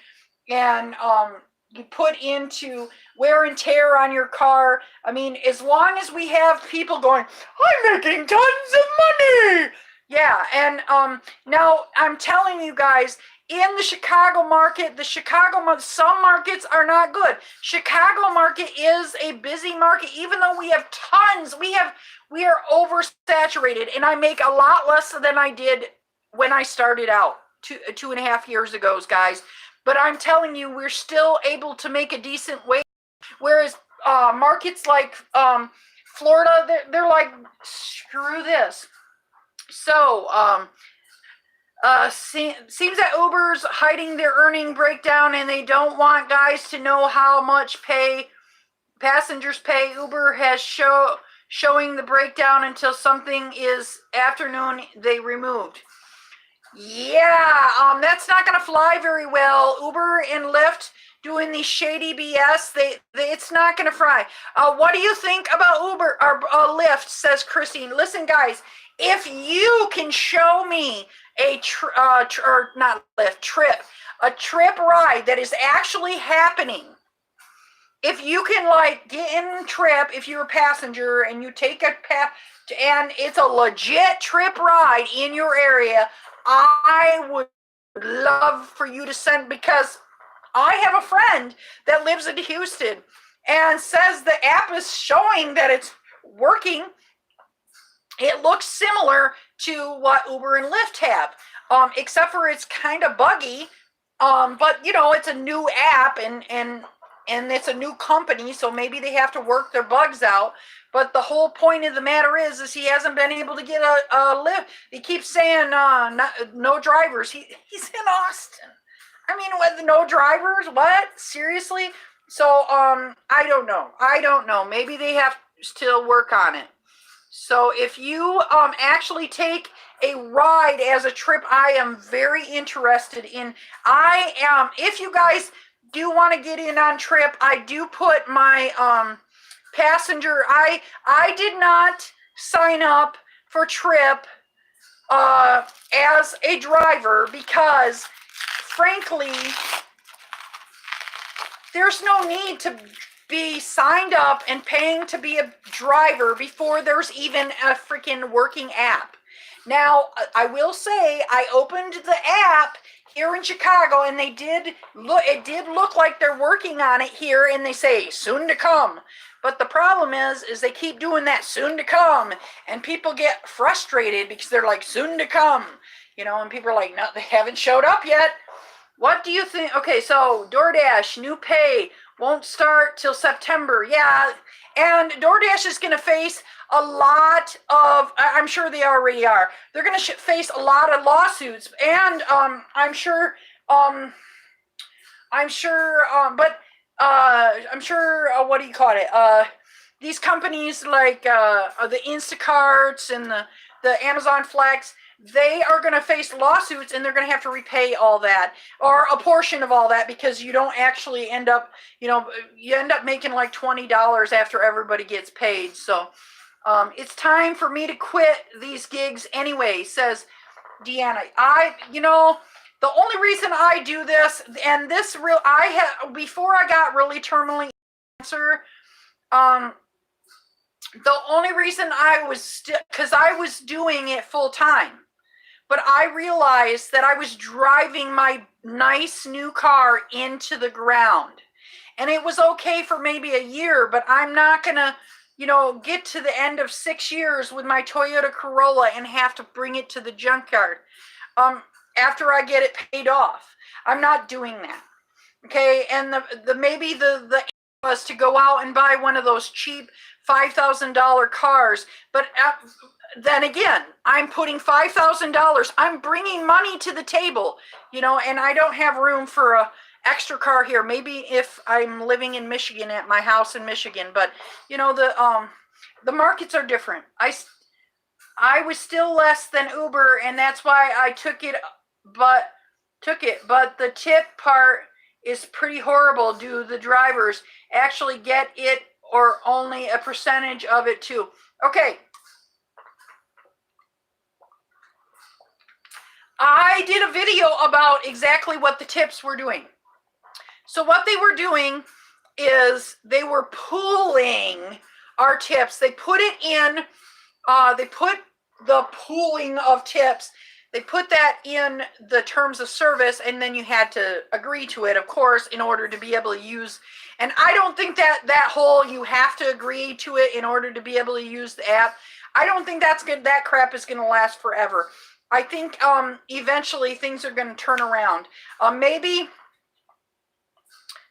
you put into wear and tear on your car. I mean, as long as we have people going, I'm making tons of money. Yeah, and now I'm telling you guys, in the Chicago market, some markets are not good. Chicago market is a busy market, even though we have tons. We are oversaturated, and I make a lot less than I did when I started out 2.5 years ago, guys. But I'm telling you, we're still able to make a decent wage. Whereas markets like Florida, they're like, screw this. So, seems that Uber's hiding their earning breakdown, and they don't want guys to know how much pay passengers pay. Uber has showing the breakdown until something is afternoon they removed. Yeah, that's not going to fly very well. Uber and Lyft doing these shady BS, it's not going to fly. What do you think about Uber or Lyft, says Christine. Listen, guys, if you can show me a trip ride that is actually happening, if you can like get in Trip, if you're a passenger and you take a and it's a legit Trip ride in your area, I would love for you to send, because I have a friend that lives in Houston and says the app is showing that it's working. It looks similar to what Uber and Lyft have, except for it's kind of buggy. But you know, it's a new app and it's a new company, so maybe they have to work their bugs out. But the whole point of the matter is he hasn't been able to get a Lyft. He keeps saying no drivers. He's in Austin. I mean, with no drivers? What? Seriously? So I don't know. Maybe they have to still work on it. So if you actually take a ride as a Trip, I am very interested in. If you guys do want to get in on Trip, I do put my passenger. I did not sign up for Trip as a driver because, frankly, there's no need to be signed up and paying to be a driver before there's even a freaking working app. Now, I will say I opened the app here in Chicago, and it did look like they're working on it here, and they say soon to come. But the problem is they keep doing that soon to come, and people get frustrated because they're like soon to come, and people are like, no, they haven't showed up yet. What do you think? Okay, so DoorDash, new pay won't start till September. Yeah, and DoorDash is going to face a lot of, I'm sure they already are, they're going to face a lot of lawsuits, and I'm sure, what do you call it? These companies like the Instacarts and the Amazon Flex, they are going to face lawsuits, and they're going to have to repay all that, or a portion of all that, because you don't actually end up, you end up making like $20 after everybody gets paid. So it's time for me to quit these gigs anyway, says Deanna. The only reason I do this, and before I got really terminally cancer, the only reason I was because I was doing it full time, but I realized that I was driving my nice new car into the ground, and it was okay for maybe a year, but I'm not gonna, get to the end of 6 years with my Toyota Corolla and have to bring it to the junkyard. After I get it paid off, I'm not doing that. Okay, and maybe the was to go out and buy one of those cheap $5,000 cars, but then again, I'm putting $5,000. I'm bringing money to the table, and I don't have room for a extra car here. Maybe if I'm living in Michigan at my house in Michigan, but the markets are different. I was still less than Uber, and that's why I took it. But the tip part is pretty horrible. Do the drivers actually get it, or only a percentage of it too? Okay. I did a video about exactly what the tips were doing. So what they were doing is they were pooling our tips. They put it in, they put the pooling of tips, they put that in the terms of service, and then you had to agree to it, of course, in order to be able to use. And I don't think that whole you have to agree to it in order to be able to use the app, I don't think that's good. That crap is going to last forever. I think eventually things are going to turn around. Maybe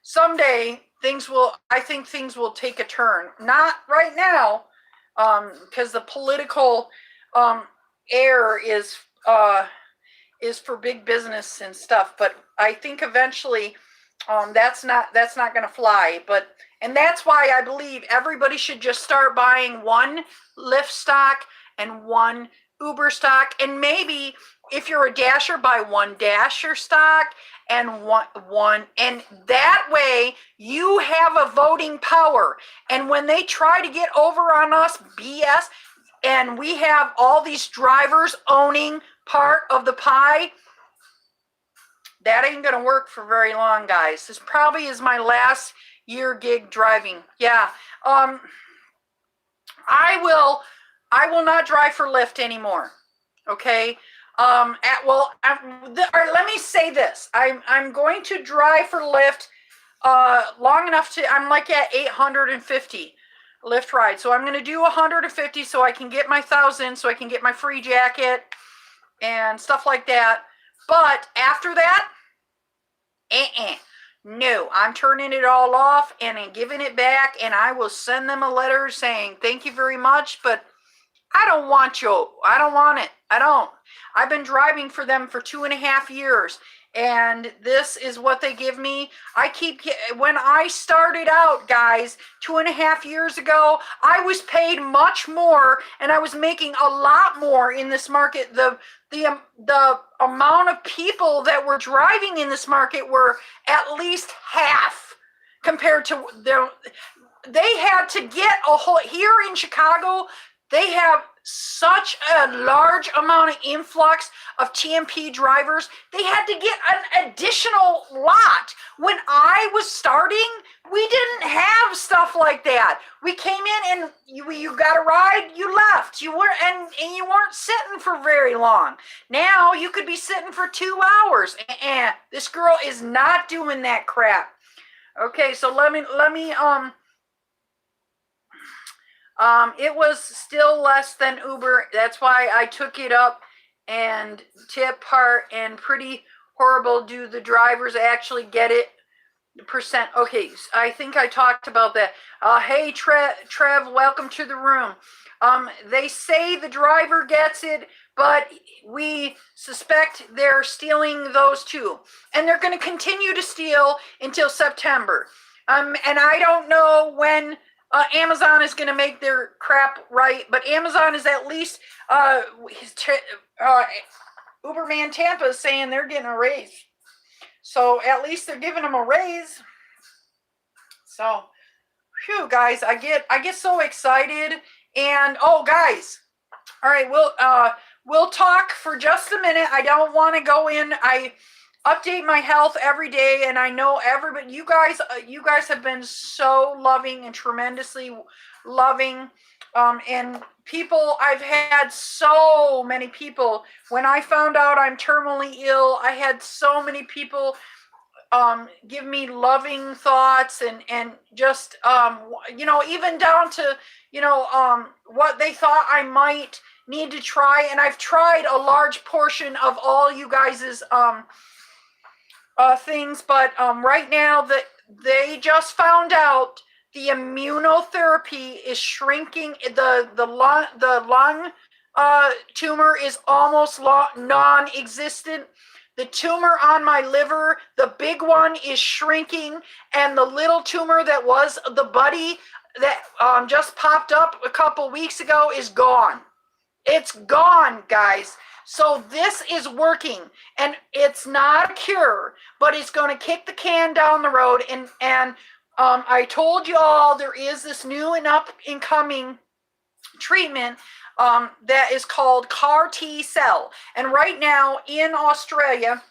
someday I think things will take a turn. Not right now, because the political air is for big business and stuff. But I think eventually that's not going to fly. And that's why I believe everybody should just start buying one Lyft stock and one Uber stock, and maybe if you're a Dasher, buy one Dasher stock and one, and that way you have a voting power. And when they try to get over on us BS, and we have all these drivers owning part of the pie, that ain't gonna work for very long, guys. This probably is my last year gig driving. Yeah. I will not drive for Lyft anymore. Okay. Let me say this. I'm going to drive for Lyft long enough to. I'm like at 850 Lyft rides, so I'm going to do 150 so I can get my 1,000, so I can get my free jacket and stuff like that. But after that, no, I'm turning it all off and I'm giving it back, and I will send them a letter saying thank you very much, but I don't want you. I don't want it. I don't. I've been driving for them for 2.5 years, and this is what they give me. When I started out, guys, 2.5 years ago, I was paid much more, and I was making a lot more in this market. The amount of people that were driving in this market were at least half compared to they had to get a whole, here in Chicago, they have such a large amount of influx of TMP drivers, they had to get an additional lot. When I was starting, we didn't have stuff like that. We came in and you got a ride, you left. You weren't and you weren't sitting for very long. Now you could be sitting for 2 hours. This girl is not doing that crap. Okay, so let me it was still less than Uber. That's why I took it up. And tip part, and pretty horrible. Do the drivers actually get it? Percent. Okay, I think I talked about that. Hey, Trev, welcome to the room. They say the driver gets it, but we suspect they're stealing those too. And they're going to continue to steal until September. And I don't know when Amazon is going to make their crap right, but Amazon is at least, Uberman Tampa is saying they're getting a raise. So at least they're giving them a raise. So, phew, guys, I get so excited. And oh, guys, all right, we'll talk for just a minute. I don't want to go in. I update my health every day, and I know everybody. You guys have been so loving and tremendously loving. And people, I've had so many people. When I found out I'm terminally ill, I had so many people give me loving thoughts and just, even down to, what they thought I might need to try. And I've tried a large portion of all you guys's things, but right now that they just found out the immunotherapy is shrinking. The lung tumor is almost non-existent. The tumor on my liver, the big one, is shrinking, and the little tumor that was the buddy that just popped up a couple weeks ago is gone. It's gone, guys. So this is working, and it's not a cure, but it's going to kick the can down the road. And I told you all there is this new and up and coming treatment that is called CAR T cell. And right now in Australia,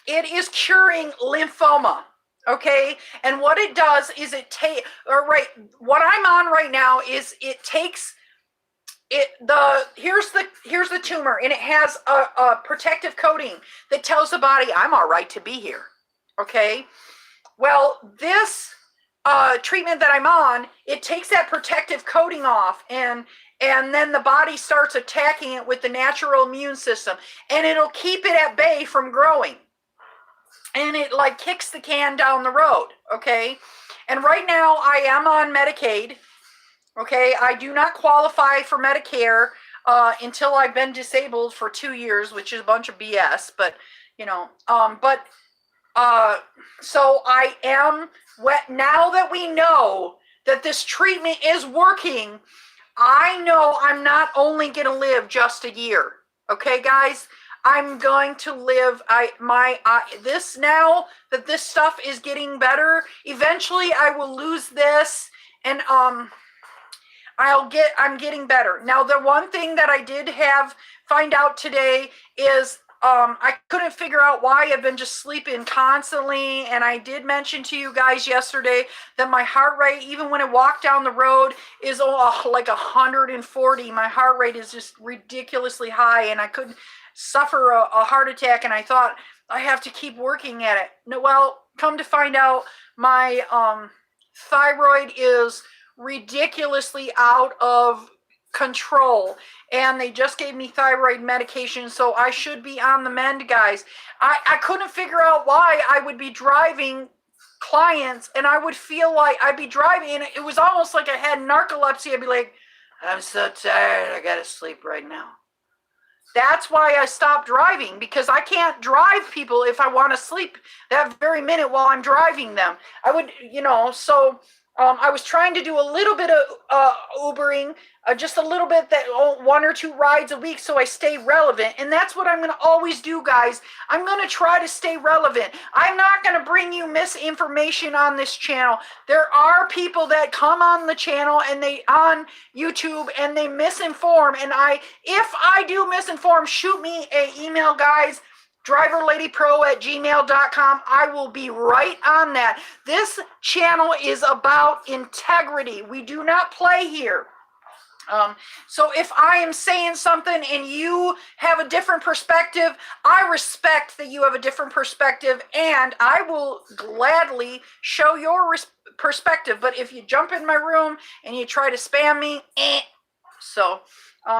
it is curing lymphoma. Okay, and what it does is what I'm on right now is it takes here's the tumor, and it has a protective coating that tells the body I'm all right to be here. Okay, well, this treatment that I'm on, it takes that protective coating off, and then the body starts attacking it with the natural immune system, and it'll keep it at bay from growing. And it like kicks the can down the road. Okay, and right now I am on Medicaid. Okay, I do not qualify for Medicare until I've been disabled for 2 years, which is a bunch of BS. But so I am now that we know that this treatment is working. I know I'm not only going to live just a year. Okay, guys, I'm going to live. This now that this stuff is getting better. Eventually, I will lose this, and I'm getting better. Now, the one thing that I did find out today is I couldn't figure out why I've been just sleeping constantly. And I did mention to you guys yesterday that my heart rate, even when I walk down the road, is like 140. My heart rate is just ridiculously high, and I could suffer a heart attack. And I thought I have to keep working at it. No, well, come to find out, my thyroid is ridiculously out of control, and they just gave me thyroid medication, so I should be on the mend, guys. I couldn't figure out why I would be driving clients and I would feel like I'd be driving, and it was almost like I had narcolepsy. I'd be like, I'm so tired, I gotta sleep right now. That's why I stopped driving, because I can't drive people if I want to sleep that very minute while I'm driving them. I would, so I was trying to do a little bit of Ubering, just a little bit, that 1 or 2 rides a week, so I stay relevant. And that's what I'm going to always do, guys. I'm going to try to stay relevant. I'm not going to bring you misinformation on this channel. There are people that come on the channel and they on YouTube and they misinform. And if I do misinform, shoot me an email, guys. DriverLadyPro@gmail.com. I will be right on that. This channel is about integrity. We do not play here. So if I am saying something and you have a different perspective, I respect that you have a different perspective, and I will gladly show your perspective. But if you jump in my room and you try to spam me,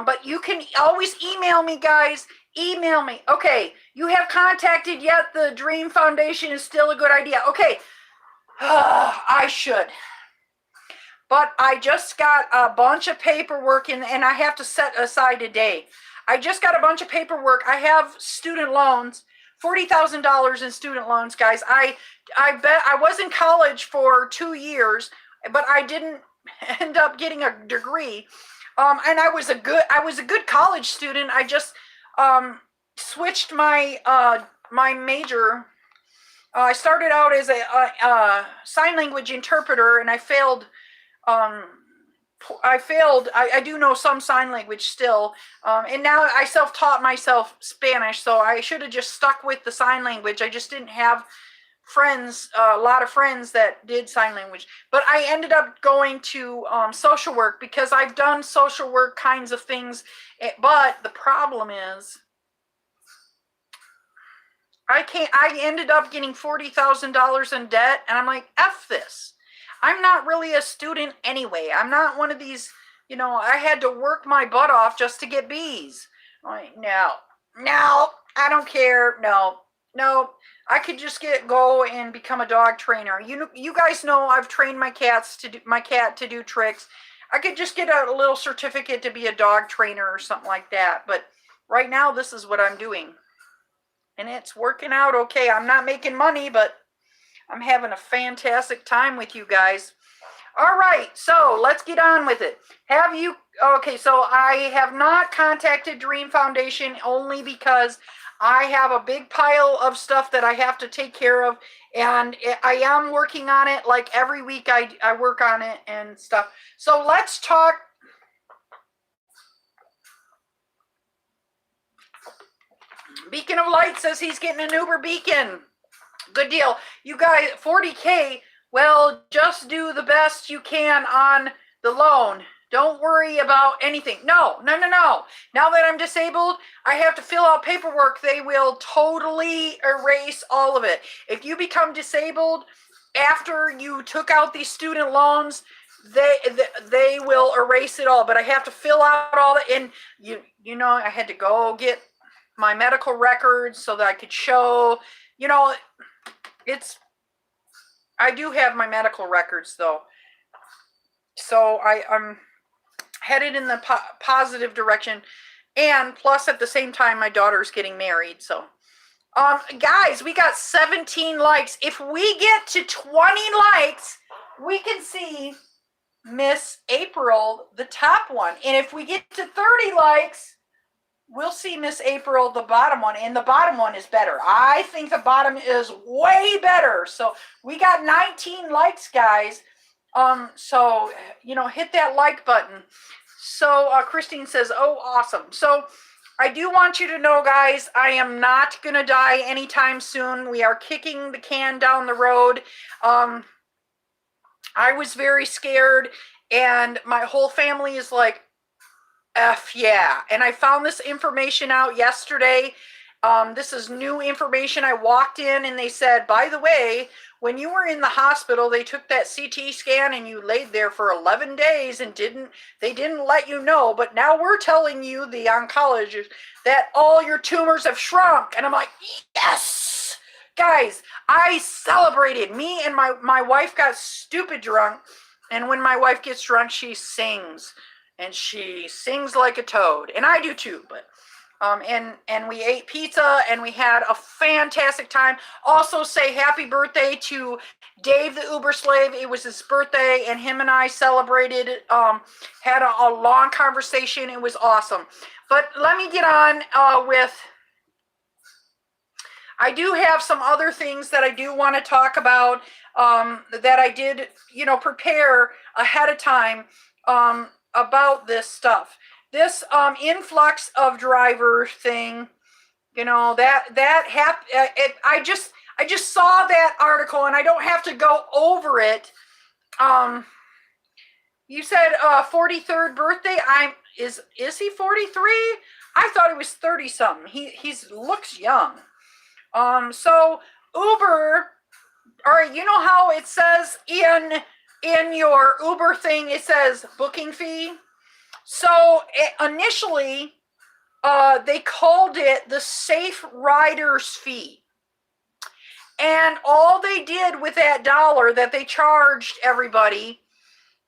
but you can always email me, guys. Email me. Okay, you have contacted yet? The Dream Foundation is still a good idea. Okay, I should. But I just got a bunch of paperwork and I have to set aside a day. I just got a bunch of paperwork. I have student loans, $40,000 in student loans, guys. I bet I was in college for 2 years, but I didn't end up getting a degree. And I was a good college student. I just switched my my major. I started out as a sign language interpreter, and I failed. I do know some sign language still, and now I self-taught myself Spanish, so I should have just stuck with the sign language. I just didn't have friends, a lot of friends that did sign language. But I ended up going to social work because I've done social work kinds of things. But the problem is, I ended up getting $40,000 in debt, and I'm like, F this. I'm not really a student anyway. I'm not one of these, I had to work my butt off just to get B's. Like, no, I don't care. No, I could just go and become a dog trainer. You guys know I've trained my cat to do tricks. I could just get a little certificate to be a dog trainer or something like that. But right now, this is what I'm doing. And it's working out okay. I'm not making money, but I'm having a fantastic time with you guys. All right, so let's get on with it. Okay, so I have not contacted Dream Foundation only because I have a big pile of stuff that I have to take care of, and I am working on it. Like every week I work on it and stuff. So let's talk. Beacon of Light says he's getting an Uber Beacon. Good deal. You guys, 40K, well, just do the best you can on the loan. Don't worry about anything. No. Now that I'm disabled, I have to fill out paperwork. They will totally erase all of it. If you become disabled after you took out these student loans, they will erase it all. But I have to fill out all the, and I had to go get my medical records so that I could show, I do have my medical records though. So I'm headed in the positive direction. And plus at the same time, my daughter's getting married. So, guys, we got 17 likes. If we get to 20 likes, we can see Miss April, the top one. And if we get to 30 likes, we'll see Miss April, the bottom one, and the bottom one is better. I think the bottom is way better. So we got 19 likes, guys. So, hit that like button. So Christine says, oh, awesome. So I do want you to know, guys, I am not going to die anytime soon. We are kicking the can down the road. I was very scared, and my whole family is like, F yeah. And I found this information out yesterday. This is new information. I walked in and they said, by the way, when you were in the hospital, they took that CT scan and you laid there for 11 days and they didn't let you know. But now we're telling you, the oncologist, that all your tumors have shrunk. And I'm like, yes, guys, I celebrated. Me and my wife got stupid drunk. And when my wife gets drunk, she sings. And she sings like a toad. And I do too, but And we ate pizza and we had a fantastic time. Also say happy birthday to Dave the Uber slave. It was his birthday and him and I celebrated, had a long conversation. It was awesome. But let me get on with, I do have some other things that I do want to talk about, that I did, prepare ahead of time about this stuff. This influx of driver thing, I just saw that article and I don't have to go over it. You said 43rd birthday. Is he 43? I thought he was 30 something. He looks young. So Uber, all right, you know how it says in your Uber thing, it says booking fee. So initially, they called it the Safe Riders fee. And all they did with that dollar that they charged everybody,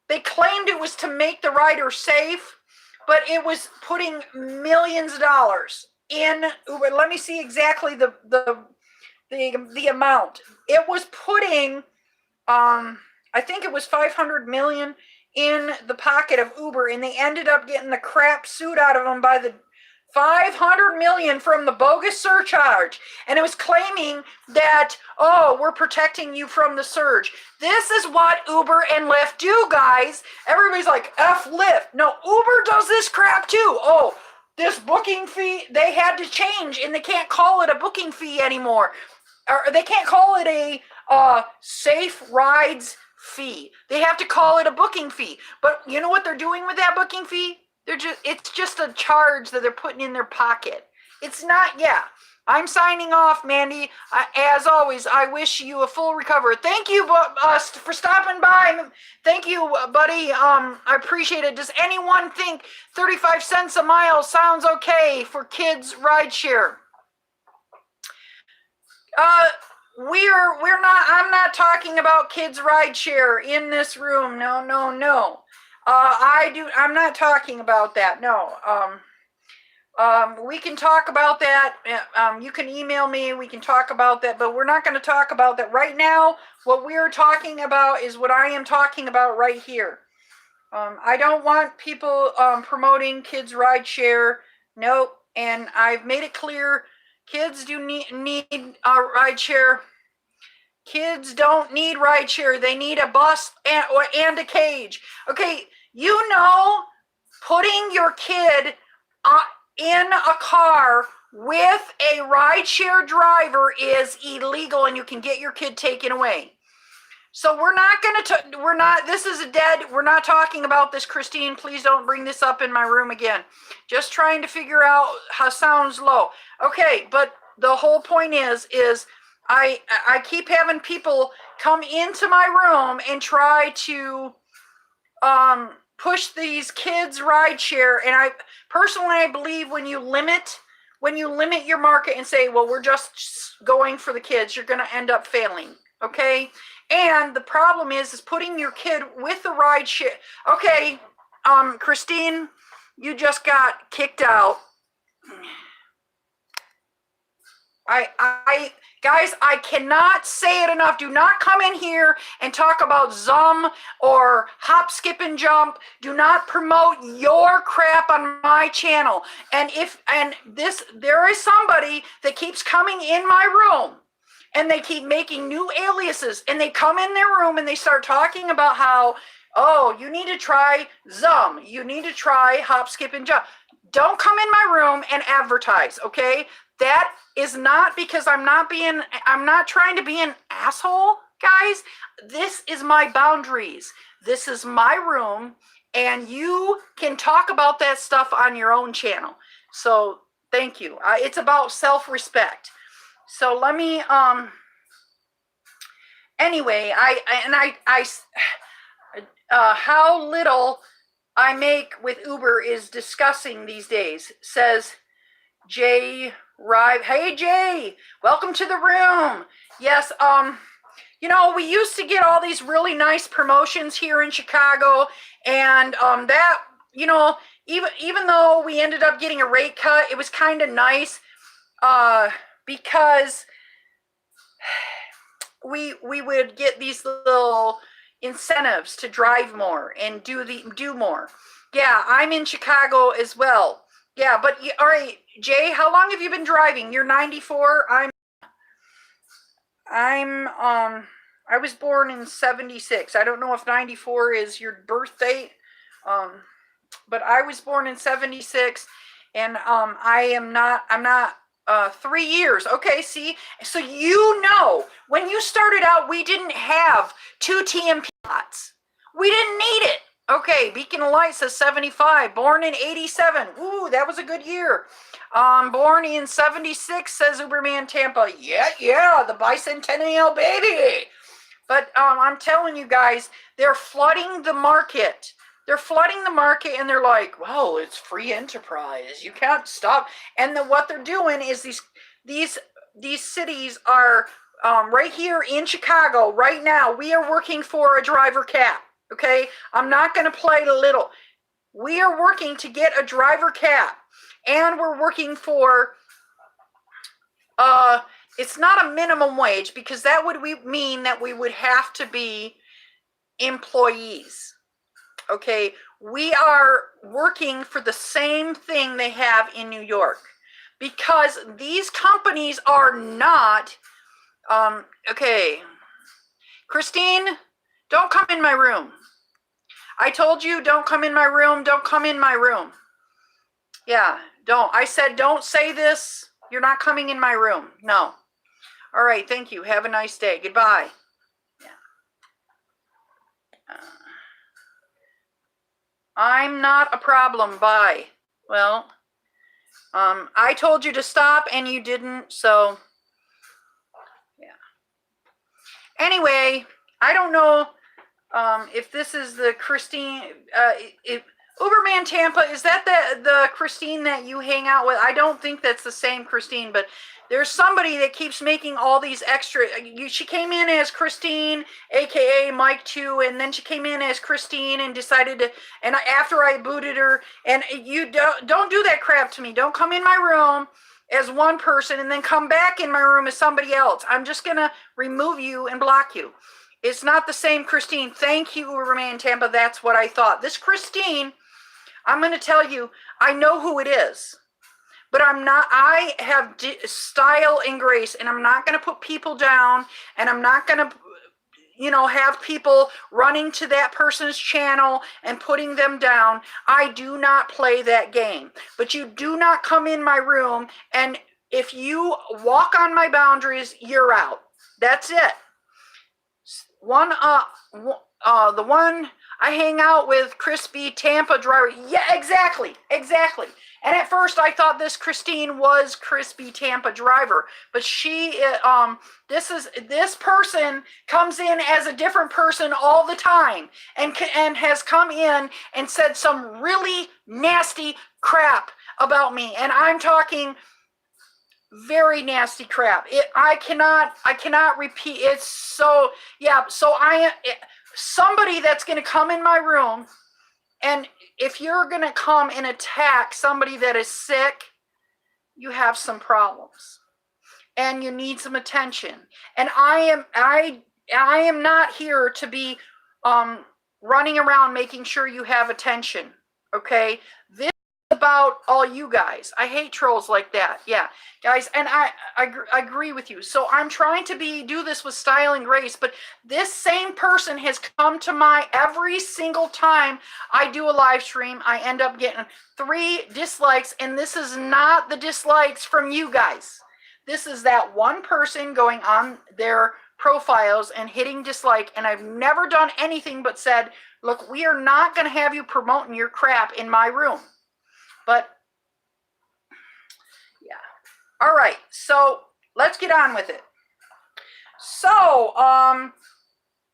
they claimed it was to make the rider safe, but it was putting millions of dollars in Uber. Let me see exactly the amount. It was putting, I think it was 500 million in the pocket of Uber, and they ended up getting the crap suit out of them by the 500 million from the bogus surcharge. And it was claiming that, oh, we're protecting you from the surge. This is what Uber and Lyft do, guys. Everybody's like, F Lyft. No, Uber does this crap too. Oh, this booking fee, they had to change, and they can't call it a booking fee anymore. Or they can't call it a safe rides fee. They have to call it a booking fee. But you know what they're doing with that booking fee? It's just a charge that they're putting in their pocket. It's not, yeah. I'm signing off, Mandy. As always, I wish you a full recovery. Thank you for stopping by. Thank you, buddy. I appreciate it. Does anyone think 35 cents a mile sounds okay for kids rideshare? We're not, I'm not talking about kids rideshare in this room. No. I'm not talking about that. No. We can talk about that. You can email me. We can talk about that, but we're not going to talk about that right now. What we're talking about is what I am talking about right here. I don't want people promoting kids rideshare. Nope. And I've made it clear, kids do need rideshare. Kids don't need rideshare. They need a bus and a cage. Okay, putting your kid in a car with a rideshare driver is illegal, and you can get your kid taken away. So we're not talking about this, Christine. Please don't bring this up in my room again. Just trying to figure out how sounds low. Okay, but the whole point is I keep having people come into my room and try to push these kids rideshare, and I personally believe when you limit your market and say, well, we're just going for the kids, you're going to end up failing. Okay, and the problem is putting your kid with the rideshare. Okay, Christine, you just got kicked out. Guys, I cannot say it enough. Do not come in here and talk about Zum or hop, skip, and jump. Do not promote your crap on my channel. And there is somebody that keeps coming in my room and they keep making new aliases, and they come in their room and they start talking about how, oh, you need to try Zum. You need to try hop, skip, and jump. Don't come in my room and advertise, okay? That is not because I'm not trying to be an asshole, guys. This is my boundaries. This is my room, and you can talk about that stuff on your own channel. So thank you. It's about self-respect. So let me, anyway, how little I make with Uber is disgusting these days, says Jay Rive. Hey Jay, welcome to the room. Yes, we used to get all these really nice promotions here in Chicago, and that, even though we ended up getting a rate cut, it was kind of nice because we would get these little incentives to drive more and do more. Yeah, I'm in Chicago as well. Yeah, but all right, Jay, how long have you been driving? You're 94. I was born in 76. I don't know if 94 is your birth date. But I was born in 76, and I'm not 3 years. Okay, see, so when you started out, we didn't have 2 TMP lots. We didn't need it. Okay, Beacon of Light says 75, born in 87. Ooh, that was a good year. Born in 76, says Uberman Tampa. Yeah, the bicentennial baby. But I'm telling you guys, they're flooding the market. They're flooding the market, and they're like, well, it's free enterprise. You can't stop. And what they're doing is these cities are right here in Chicago right now. We are working for a driver cap. Okay, I'm not going to play little. We are working to get a driver cap, and we're working for it's not a minimum wage, because that would mean that we would have to be employees. Okay, we are working for the same thing they have in New York, because these companies are not, okay, Christine, don't come in my room. I told you, don't come in my room, don't come in my room. Yeah, don't. I said, don't say this, you're not coming in my room. No. All right, thank you. Have a nice day. Goodbye. I'm not a problem. Bye. Well, I told you to stop and you didn't, so yeah. Anyway, I don't know if this is the Christine, Uberman Tampa, is that the Christine that you hang out with? I don't think that's the same Christine, but there's somebody that keeps making all these extra. She came in as Christine, aka Mike 2, and then she came in as Christine and decided to. And after I booted her, and you don't do that crap to me. Don't come in my room as one person and then come back in my room as somebody else. I'm just gonna remove you and block you. It's not the same Christine. Thank you, Uberman Tampa. That's what I thought. This Christine, I'm going to tell you, I know who it is. But I have style and grace, and I'm not going to put people down, and I'm not going to, have people running to that person's channel and putting them down. I do not play that game. But you do not come in my room, and if you walk on my boundaries, you're out. That's it. The one I hang out with, Crispy Tampa driver. Yeah, exactly. And at first I thought this Christine was Crispy Tampa driver, but this person comes in as a different person all the time, and has come in and said some really nasty crap about me, and I'm talking very nasty crap. I cannot repeat. It's so, yeah. So somebody that's going to come in my room, and if you're going to come and attack somebody that is sick, you have some problems, and you need some attention. And I am not here to be running around making sure you have attention. Okay, this is about all you guys. I hate trolls like that. Yeah, guys, and I agree with you. So I'm trying to do this with style and grace, but this same person has come to every single time I do a live stream, I end up getting 3 dislikes, and this is not the dislikes from you guys. This is that one person going on their profiles and hitting dislike, and I've never done anything but said, look, we are not going to have you promoting your crap in my room. But yeah. All right, so let's get on with it. So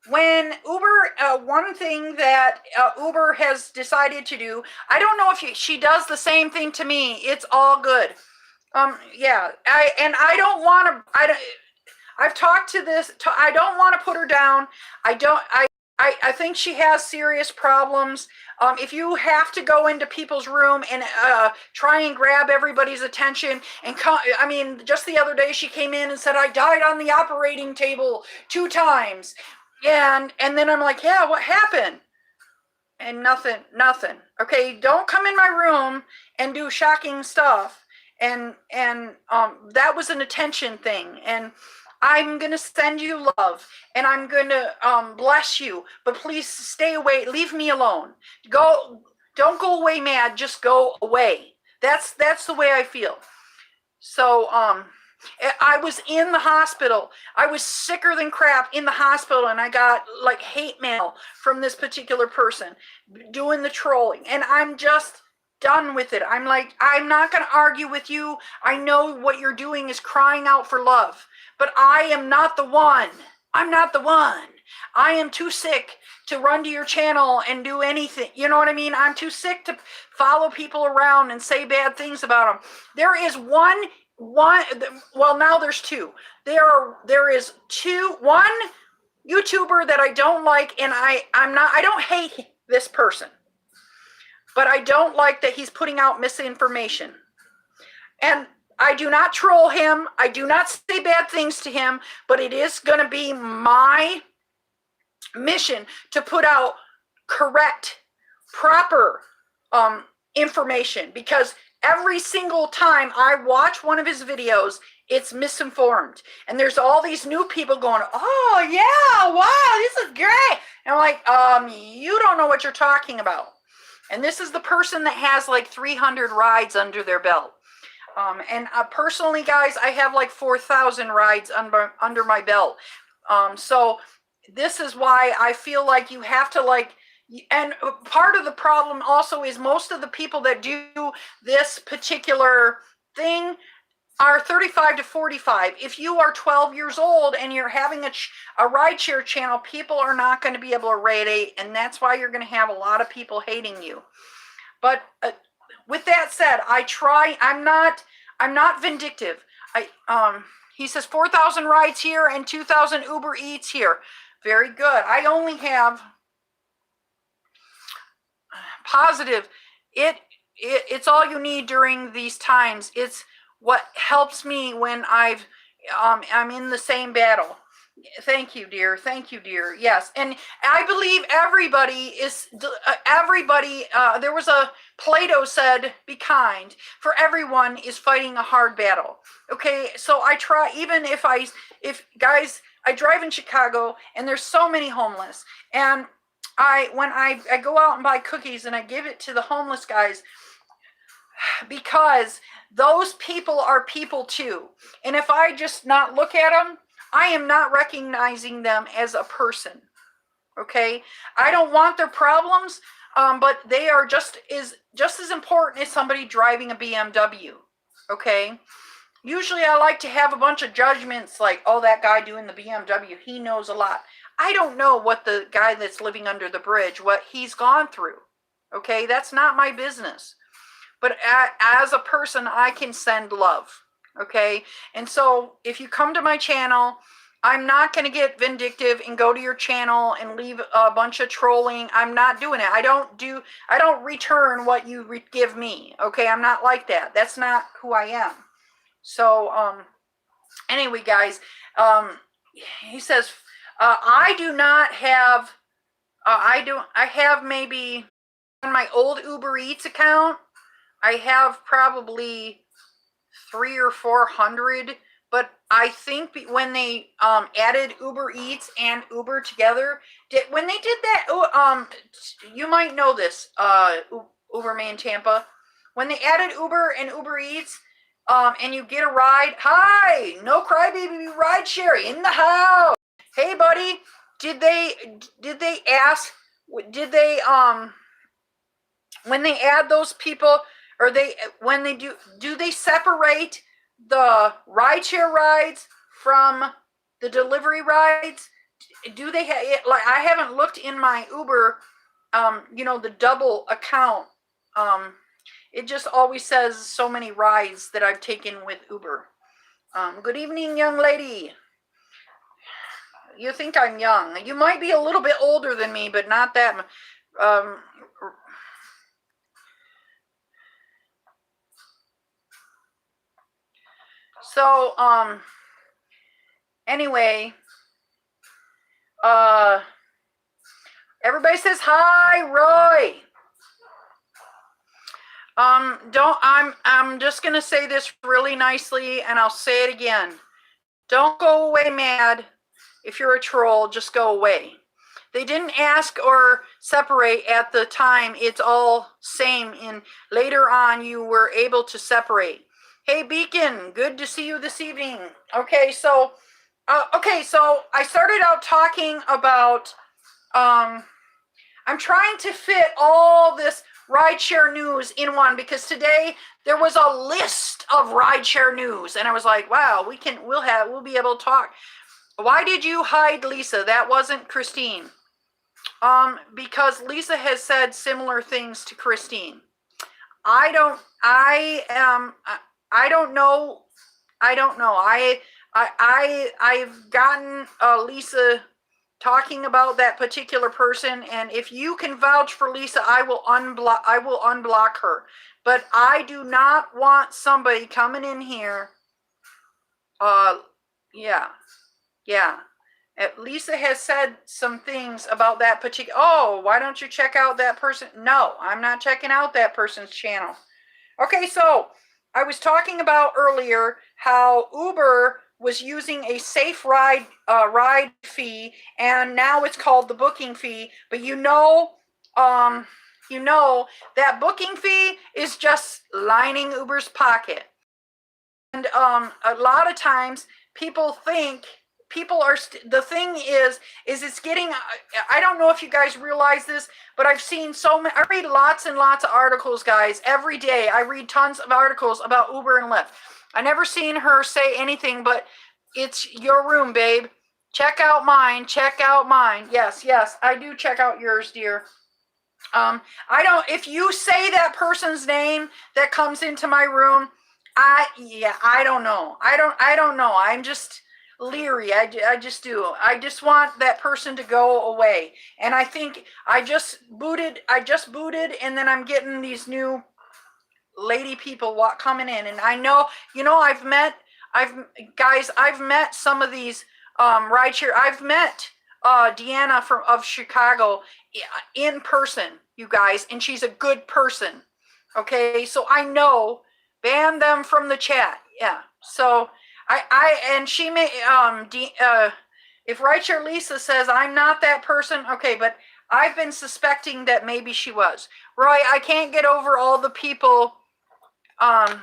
when Uber, one thing that Uber has decided to do, I don't know if she does the same thing to me. It's all good. Yeah, I don't want to. I've talked to this. I don't want to put her down. I think she has serious problems. If you have to go into people's room and try and grab everybody's attention, and I mean, just the other day she came in and said, I died on the operating table 2 times. And then I'm like, yeah, what happened? And nothing. Okay, don't come in my room and do shocking stuff. And that was an attention thing. And I'm going to send you love, and I'm going to bless you, but please stay away. Leave me alone. Don't go away mad. Just go away. That's the way I feel. So I was in the hospital. I was sicker than crap in the hospital, and I got like hate mail from this particular person doing the trolling, and I'm just done with it. I'm like, I'm not going to argue with you. I know what you're doing is crying out for love, but I am not the one. I'm not the one. I am too sick to run to your channel and do anything. You know what I mean? I'm too sick to follow people around and say bad things about them. There is one, well, now there's 2. There is 1 YouTuber that I don't like, and I don't hate this person, but I don't like that he's putting out misinformation. And I do not troll him. I do not say bad things to him, but it is going to be my mission to put out correct, proper information, because every single time I watch one of his videos, it's misinformed. And there's all these new people going, oh yeah, wow, this is great. And I'm like, you don't know what you're talking about. And this is the person that has like 300 rides under their belt. And personally, guys, I have like 4,000 rides under my belt. So this is why I feel like you have to like, and part of the problem also is most of the people that do this particular thing are 35 to 45. If you are 12 years old and you're having a rideshare channel, people are not going to be able to rate, and that's why you're going to have a lot of people hating you. But with that said, I'm not vindictive. He says 4,000 rides here and 2,000 Uber Eats here. Very good. I only have positive. It's all you need during these times. It's what helps me when I'm in the same battle. Thank you, dear. Thank you, dear. Yes. And I believe everybody, there was a Plato said, be kind, for everyone is fighting a hard battle. Okay. So I try, even if guys, I drive in Chicago and there's so many homeless, and when I go out and buy cookies and I give it to the homeless guys, because those people are people too. And if I just not look at them, I am not recognizing them as a person. Okay. I don't want their problems, but they are just as important as somebody driving a BMW. Okay. Usually I like to have a bunch of judgments like, oh, that guy doing the BMW, he knows a lot. I don't know what the guy that's living under the bridge, what he's gone through. Okay. That's not my business. But as a person, I can send love. Okay. And so if you come to my channel, I'm not going to get vindictive and go to your channel and leave a bunch of trolling. I'm not doing it. I don't return what you give me. Okay. I'm not like that. That's not who I am. So, anyway, guys, he says, I do not have, I have maybe on my old Uber Eats account, I have probably 300 or 400, but I think when they added Uber Eats and Uber together, when they did that, you might know this, Uberman Tampa, when they added Uber and Uber Eats, and you get a ride, hi, no crybaby rideshare in the house. Hey, buddy, did they ask? Did they when they add those people? Or when they do they separate the rideshare rides from the delivery rides? Do they like, I haven't looked in my Uber, the double account. It just always says so many rides that I've taken with Uber. Good evening, young lady. You think I'm young. You might be a little bit older than me, but not that. So, anyway, everybody says hi, Roy. I'm just gonna say this really nicely, and I'll say it again. Don't go away mad. If you're a troll, just go away. They didn't ask or separate at the time. It's all same. And later on, you were able to separate. Hey, Beacon, good to see you this evening. Okay, so I started out talking about. I'm trying to fit all this rideshare news in one because today there was a list of rideshare news, and I was like, wow, we'll be able to talk. Why did you hide Lisa? That wasn't Christine. Because Lisa has said similar things to Christine. I don't know. I've gotten Lisa talking about that particular person, and if you can vouch for Lisa, I will unblock her. But I do not want somebody coming in here. Yeah. Lisa has said some things about that particular. Oh, why don't you check out that person? No, I'm not checking out that person's channel. Okay, so I was talking about earlier how Uber was using a safe ride fee, and now it's called the booking fee. But you know that booking fee is just lining Uber's pocket. And a lot of times people think the thing is it's getting, I don't know if you guys realize this, but I've seen I read lots and lots of articles, guys. Every day I read tons of articles about Uber and Lyft. I never seen her say anything, but it's your room, babe. Check out mine. Yes, I do check out yours, dear. If you say that person's name that comes into my room, I don't know. I don't know. I'm just leery. I just do. I just want that person to go away. And I think I just booted, and then I'm getting these new lady people coming in. And I know, I've met some of these rideshare. I've met Deanna of Chicago in person, you guys, and she's a good person. Okay, so I know, ban them from the chat. Yeah, so and she may if Rideshare Lisa says I'm not that person, okay, but I've been suspecting that maybe she was. Roy, I can't get over all the people. I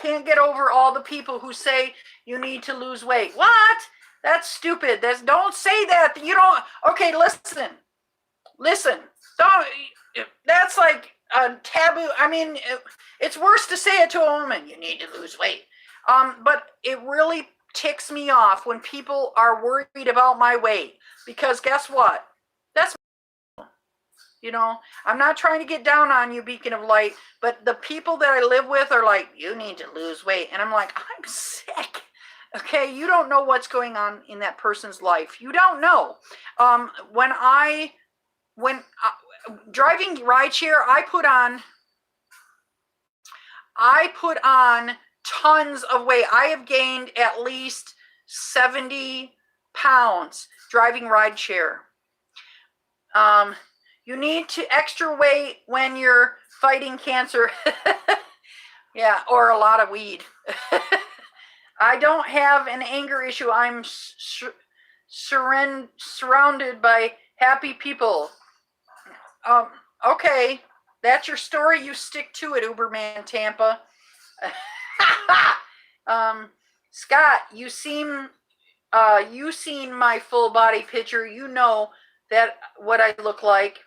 can't get over all the people who say you need to lose weight. What? That's stupid. Don't say that. You don't. Okay, listen. Don't. That's like a taboo. I mean, it's worse to say it to a woman. You need to lose weight. But it really ticks me off when people are worried about my weight, because guess what? That's, I'm not trying to get down on you, Beacon of Light, but the people that I live with are like, you need to lose weight. And I'm like, I'm sick. Okay, you don't know what's going on in that person's life. You don't know. When driving rideshare, I put on tons of weight. I have gained at least 70 pounds driving rideshare. You need to extra weight when you're fighting cancer. Yeah, or a lot of weed. I don't have an anger issue. I'm surrounded by happy people. Okay, that's your story. You stick to it, Uberman Tampa. Scott, you seen my full body picture. You know that what I look like.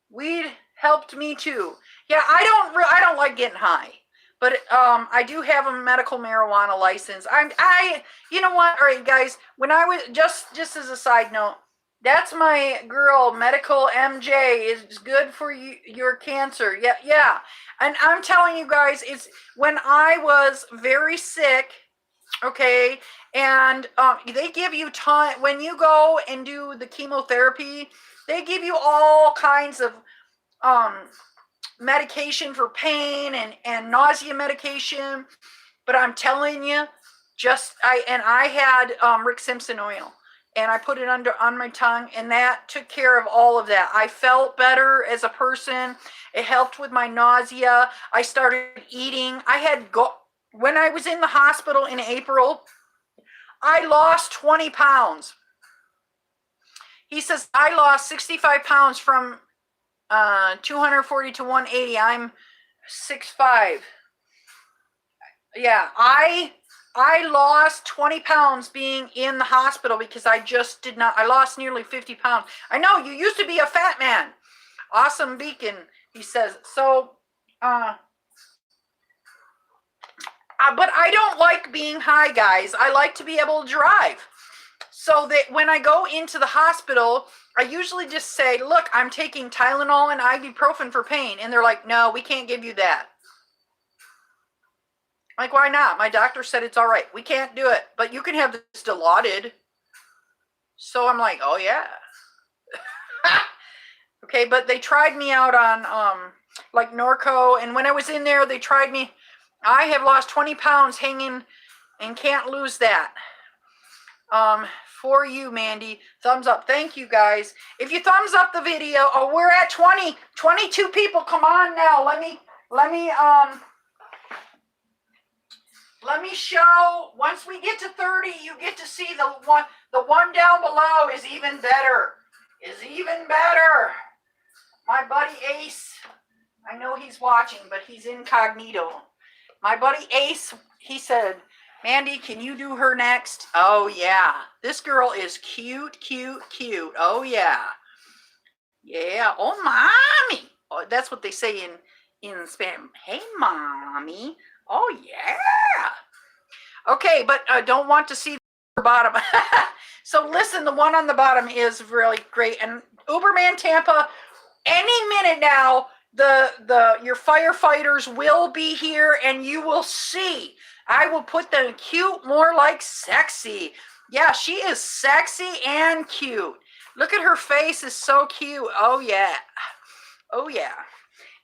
Weed helped me too. Yeah, I don't like getting high, but I do have a medical marijuana license. You know what? All right, guys. When I was just as a side note, that's my girl, Medical MJ. Is good for your cancer. Yeah. And I'm telling you guys, it's when I was very sick. Okay, and they give you time when you go and do the chemotherapy. They give you all kinds of um, medication for pain and nausea medication. But I'm telling you, I had Rick Simpson oil, and I put it on my tongue, and that took care of all of that. I felt better as a person. It helped with my nausea. I started eating. When I was in the hospital in April, I lost 20 pounds. He says I lost 65 pounds from 240 to 180. I'm 6'5". Yeah, I lost 20 pounds being in the hospital because I just did not. I lost nearly 50 pounds. I know you used to be a fat man. Awesome Beacon, he says. So, but I don't like being high, guys. I like to be able to drive. So that when I go into the hospital, I usually just say, look, I'm taking Tylenol and ibuprofen for pain. And they're like, no, we can't give you that. Like, why not? My doctor said it's all right. We can't do it, but you can have this Dilaudid. So I'm like, oh yeah. Okay, but they tried me out on like Norco, and when I was in there, they tried me. I have lost 20 pounds hanging and can't lose that. For you, Mandy, thumbs up. Thank you, guys. If you thumbs up the video, oh, we're at 22 people. Come on now. Let me show. Once we get to 30, you get to see the one down below is even better. My buddy Ace, I know he's watching, but he's incognito. My buddy Ace, he said, Mandy, can you do her next? Oh, yeah. This girl is cute. Oh, yeah. Yeah. Oh, mommy. Oh, that's what they say in Spanish. Hey, mommy. Oh, yeah. Okay, but I don't want to see the bottom. So listen, the one on the bottom is really great. And Uberman Tampa, any minute now, your firefighters will be here and you will see. I will put the cute more like sexy. Yeah, she is sexy and cute. Look at her face, is so cute. Oh yeah.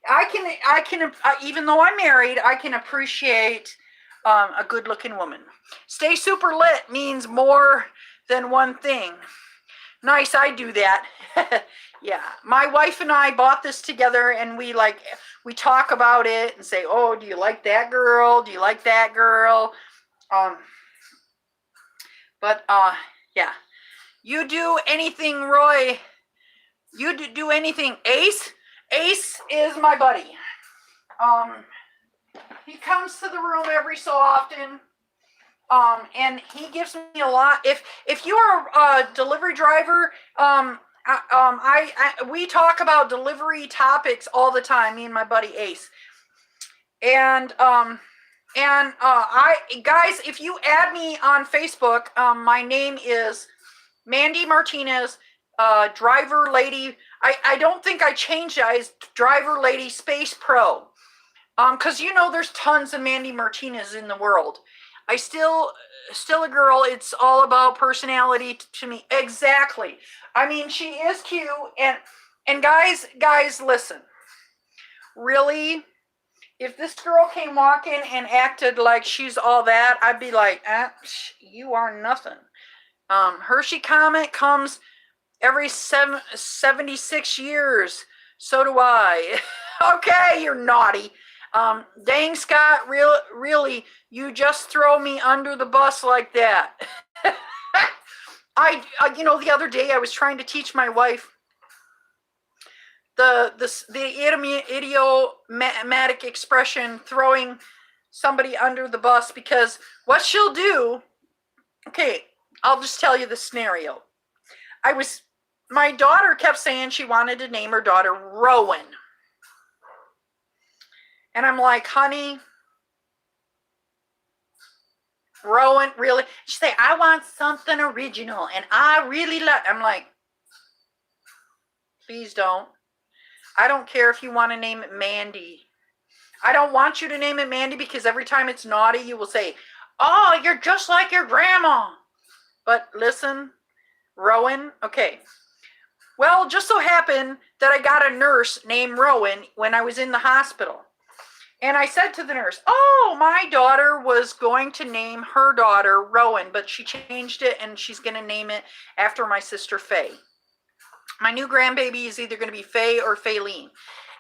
I can even though I'm married, I can appreciate a good looking woman. Stay super lit means more than one thing. Nice, I do that. Yeah, my wife and I bought this together, and we talk about it and say, oh, do you like that girl? Do you like that girl? Yeah. You do anything, Roy. You do anything. Ace is my buddy. He comes to the room every so often. And he gives me a lot. If you are a delivery driver, we talk about delivery topics all the time, me and my buddy Ace. And guys, if you add me on Facebook, my name is Mandy Martinez, Driver Lady. I don't think I changed it. It's Driver Lady Space Pro. Because there's tons of Mandy Martinez in the world. I still a girl. It's all about personality to me. Exactly. I mean, she is cute. And guys, listen. Really, if this girl came walking and acted like she's all that, I'd be like, you are nothing. Hershey Comet comes every 76 years. So do I. Okay, you're naughty. Dang, Scott, really, you just throw me under the bus like that. The other day I was trying to teach my wife the idiomatic expression, throwing somebody under the bus, because what she'll do, okay, I'll just tell you the scenario. My daughter kept saying she wanted to name her daughter Rowan. And I'm like, honey, Rowan, really? She say, I want something original, and I really like. I'm like, please don't. I don't care if you want to name it Mandy. I don't want you to name it Mandy, because every time it's naughty, you will say, Oh, you're just like your grandma. But listen, Rowan, okay. Well, just so happened that I got a nurse named Rowan when I was in the hospital. And I said to the nurse, oh, my daughter was going to name her daughter Rowan, but she changed it and she's going to name it after my sister Faye. My new grandbaby is either going to be Faye or Faylene.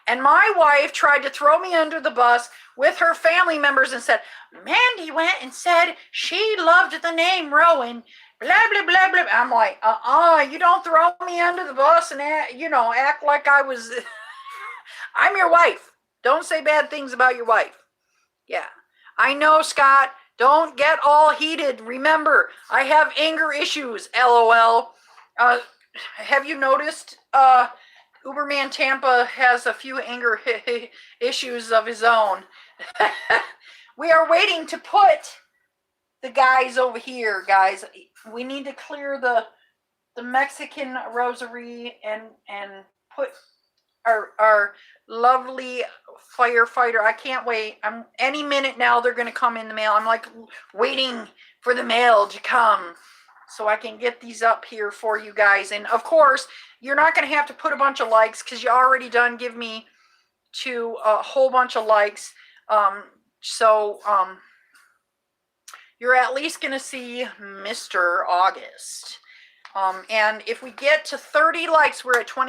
And my wife tried to throw me under the bus with her family members and said, Mandy went and said she loved the name Rowan, blah, blah, blah, blah. I'm like, you don't throw me under the bus and, act like I was, I'm your wife. Don't say bad things about your wife. Yeah, I know, Scott. Don't get all heated. Remember, I have anger issues, LOL. Have you noticed Uberman Tampa has a few anger issues of his own? We are waiting to put the guys over here, guys. We need to clear the Mexican rosary and put our lovely firefighter. I can't wait. Any minute now they're going to come in the mail. I'm like waiting for the mail to come so I can get these up here for you guys. And of course, you're not going to have to put a bunch of likes because you already done give me to a whole bunch of likes. You're at least going to see Mr. August. And if we get to 30 likes, we're at 20.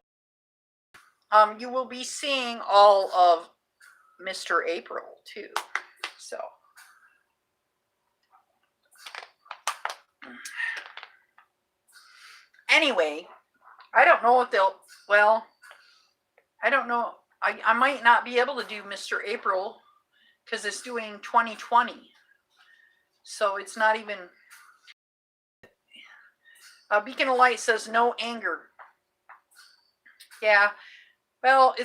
You will be seeing all of Mr. April too. So anyway, I don't know if I don't know. I might not be able to do Mr. April because it's doing 2020. So it's not even. Beacon of Light says no anger. Yeah. Well,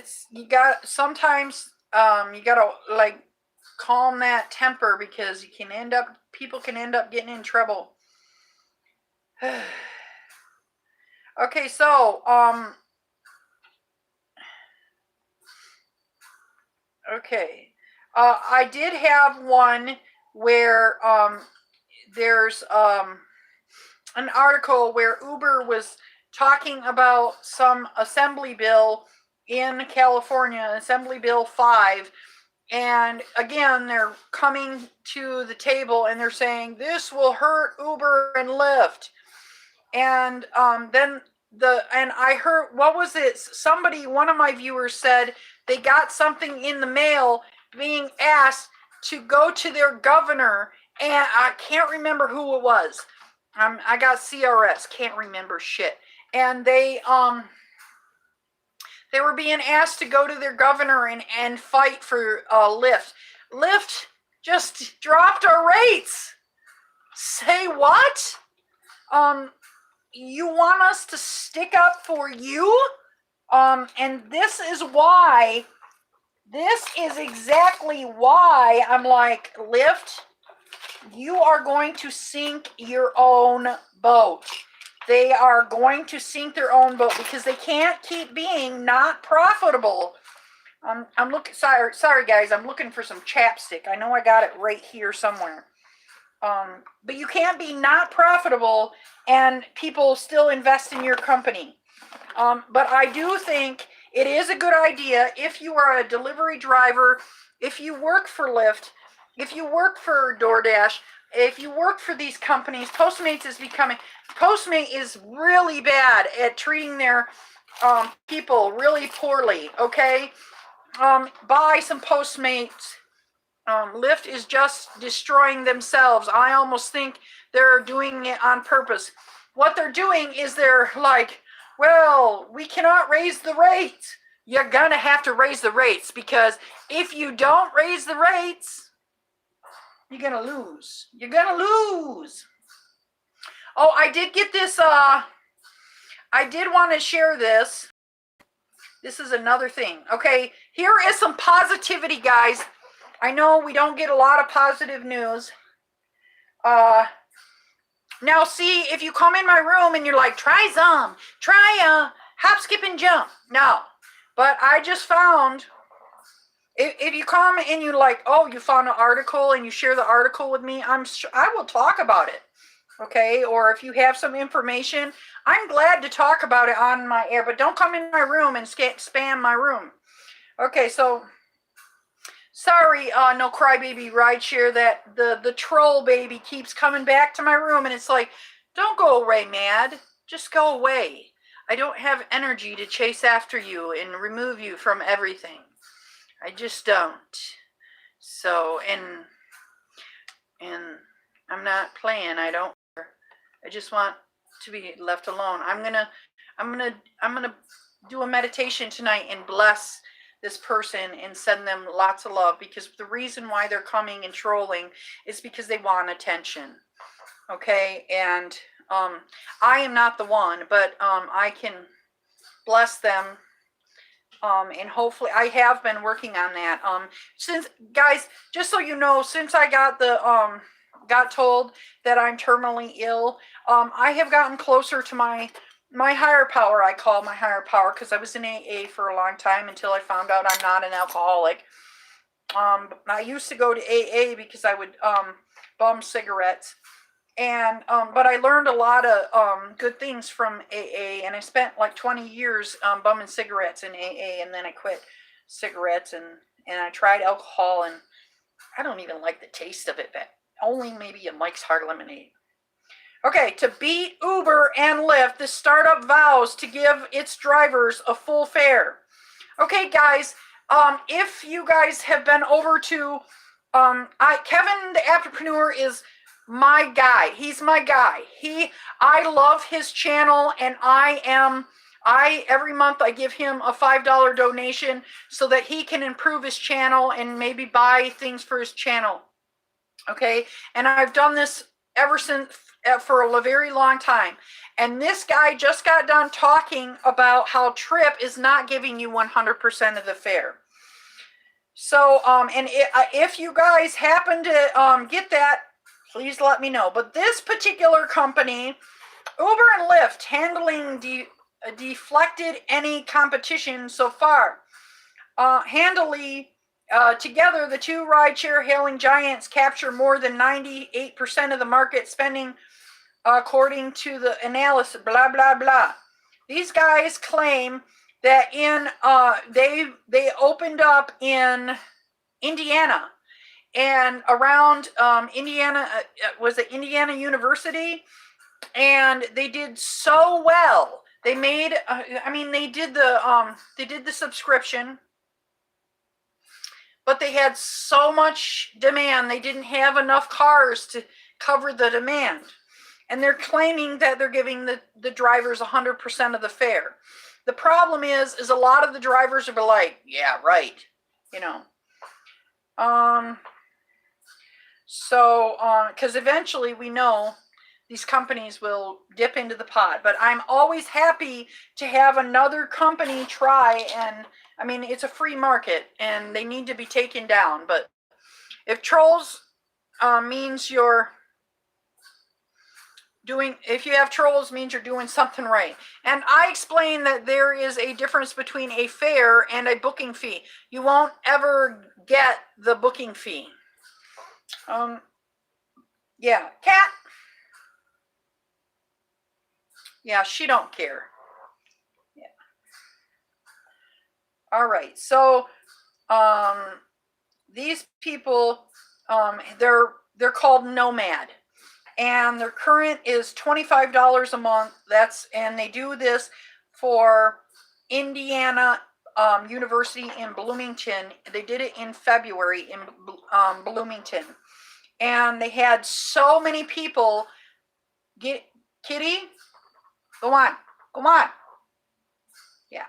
sometimes you gotta like calm that temper because people can end up getting in trouble. Okay, so okay. I did have one where there's an article where Uber was talking about some assembly bill in California, Assembly Bill 5, and again, they're coming to the table and they're saying this will hurt Uber and Lyft. And then I heard, what was it? One of my viewers said they got something in the mail being asked to go to their governor, and I can't remember who it was. I got CRS, can't remember shit. And they were being asked to go to their governor and fight for Lyft. Lyft just dropped our rates. Say what? You want us to stick up for you? And this is exactly why I'm like, Lyft, you are going to sink your own boat. They are going to sink their own boat because they can't keep being not profitable. I'm looking, sorry guys, I'm looking for some chapstick. I know I got it right here somewhere. But you can't be not profitable and people still invest in your company. But I do think it is a good idea if you are a delivery driver, if you work for Lyft, if you work for DoorDash, if you work for these companies. Postmates is really bad at treating their people really poorly, okay? Buy some Postmates. Lyft is just destroying themselves. I almost think they're doing it on purpose. What they're doing is they're like, well, we cannot raise the rates. You're gonna have to raise the rates because if you don't raise the rates, you're gonna lose. You're gonna lose. Oh, I did get this. I did want to share this. This is another thing. Okay, here is some positivity, guys. I know we don't get a lot of positive news. Now, see, if you come in my room and you're like, try hop, skip, and jump. No, but I just found If you come and you like, oh, you found an article and you share the article with me, I will talk about it. Okay, or if you have some information, I'm glad to talk about it on my air, but don't come in my room and spam my room. Okay, so sorry, no crybaby rideshare, that the troll baby keeps coming back to my room, and it's like, don't go away, mad. Just go away. I don't have energy to chase after you and remove you from everything. I just don't. So, and I'm not playing. I just want to be left alone. I'm gonna do a meditation tonight and bless this person and send them lots of love, because the reason why they're coming and trolling is because they want attention. Okay, and I am not the one, but I can bless them, and hopefully I have been working on that. Since, guys, just so you know, since I got told that I'm terminally ill, I have gotten closer to my higher power. I call my higher power, because I was in AA for a long time until I found out I'm not an alcoholic. I used to go to AA because I would bum cigarettes, and but I learned a lot of good things from AA, and I spent like 20 years bumming cigarettes in AA, and then I quit cigarettes, and I tried alcohol, and I don't even like the taste of it, but only maybe a Mike's Hard Lemonade. Okay, to beat Uber and Lyft, the startup vows to give its drivers a full fare. Okay, guys, if you guys have been over to, Kevin the Entrepreneur is my guy. He's my guy. I love his channel, and every month I give him a $5 donation so that he can improve his channel and maybe buy things for his channel. Okay, and I've done this ever since, for a very long time. And this guy just got done talking about how Trip is not giving you 100% of the fare. So, if you guys happen to get that, please let me know. But this particular company, Uber and Lyft, handling deflected any competition so far. Handily, together, the two rideshare hailing giants capture more than 98% of the market spending, according to the analysis, blah, blah, blah. These guys claim that they opened up in Indiana, and around Indiana, was it Indiana University? And they did so well. They made, they did the subscription, but they had so much demand, they didn't have enough cars to cover the demand. And they're claiming that they're giving the drivers 100% of the fare. The problem is a lot of the drivers are like, yeah, right, you know. Because eventually we know these companies will dip into the pot. But I'm always happy to have another company try, and I mean, it's a free market and they need to be taken down. But if trolls means you're doing, if you have trolls, means you're doing something right. And I explained that there is a difference between a fare and a booking fee. You won't ever get the booking fee. Yeah, Cat. Yeah, she don't care. Yeah. All right. So, these people, they're called Nomad, and their current is $25 a month. And they do this for Indiana University in Bloomington. They did it in February in Bloomington, and they had so many people get. Kitty, go on. Yeah,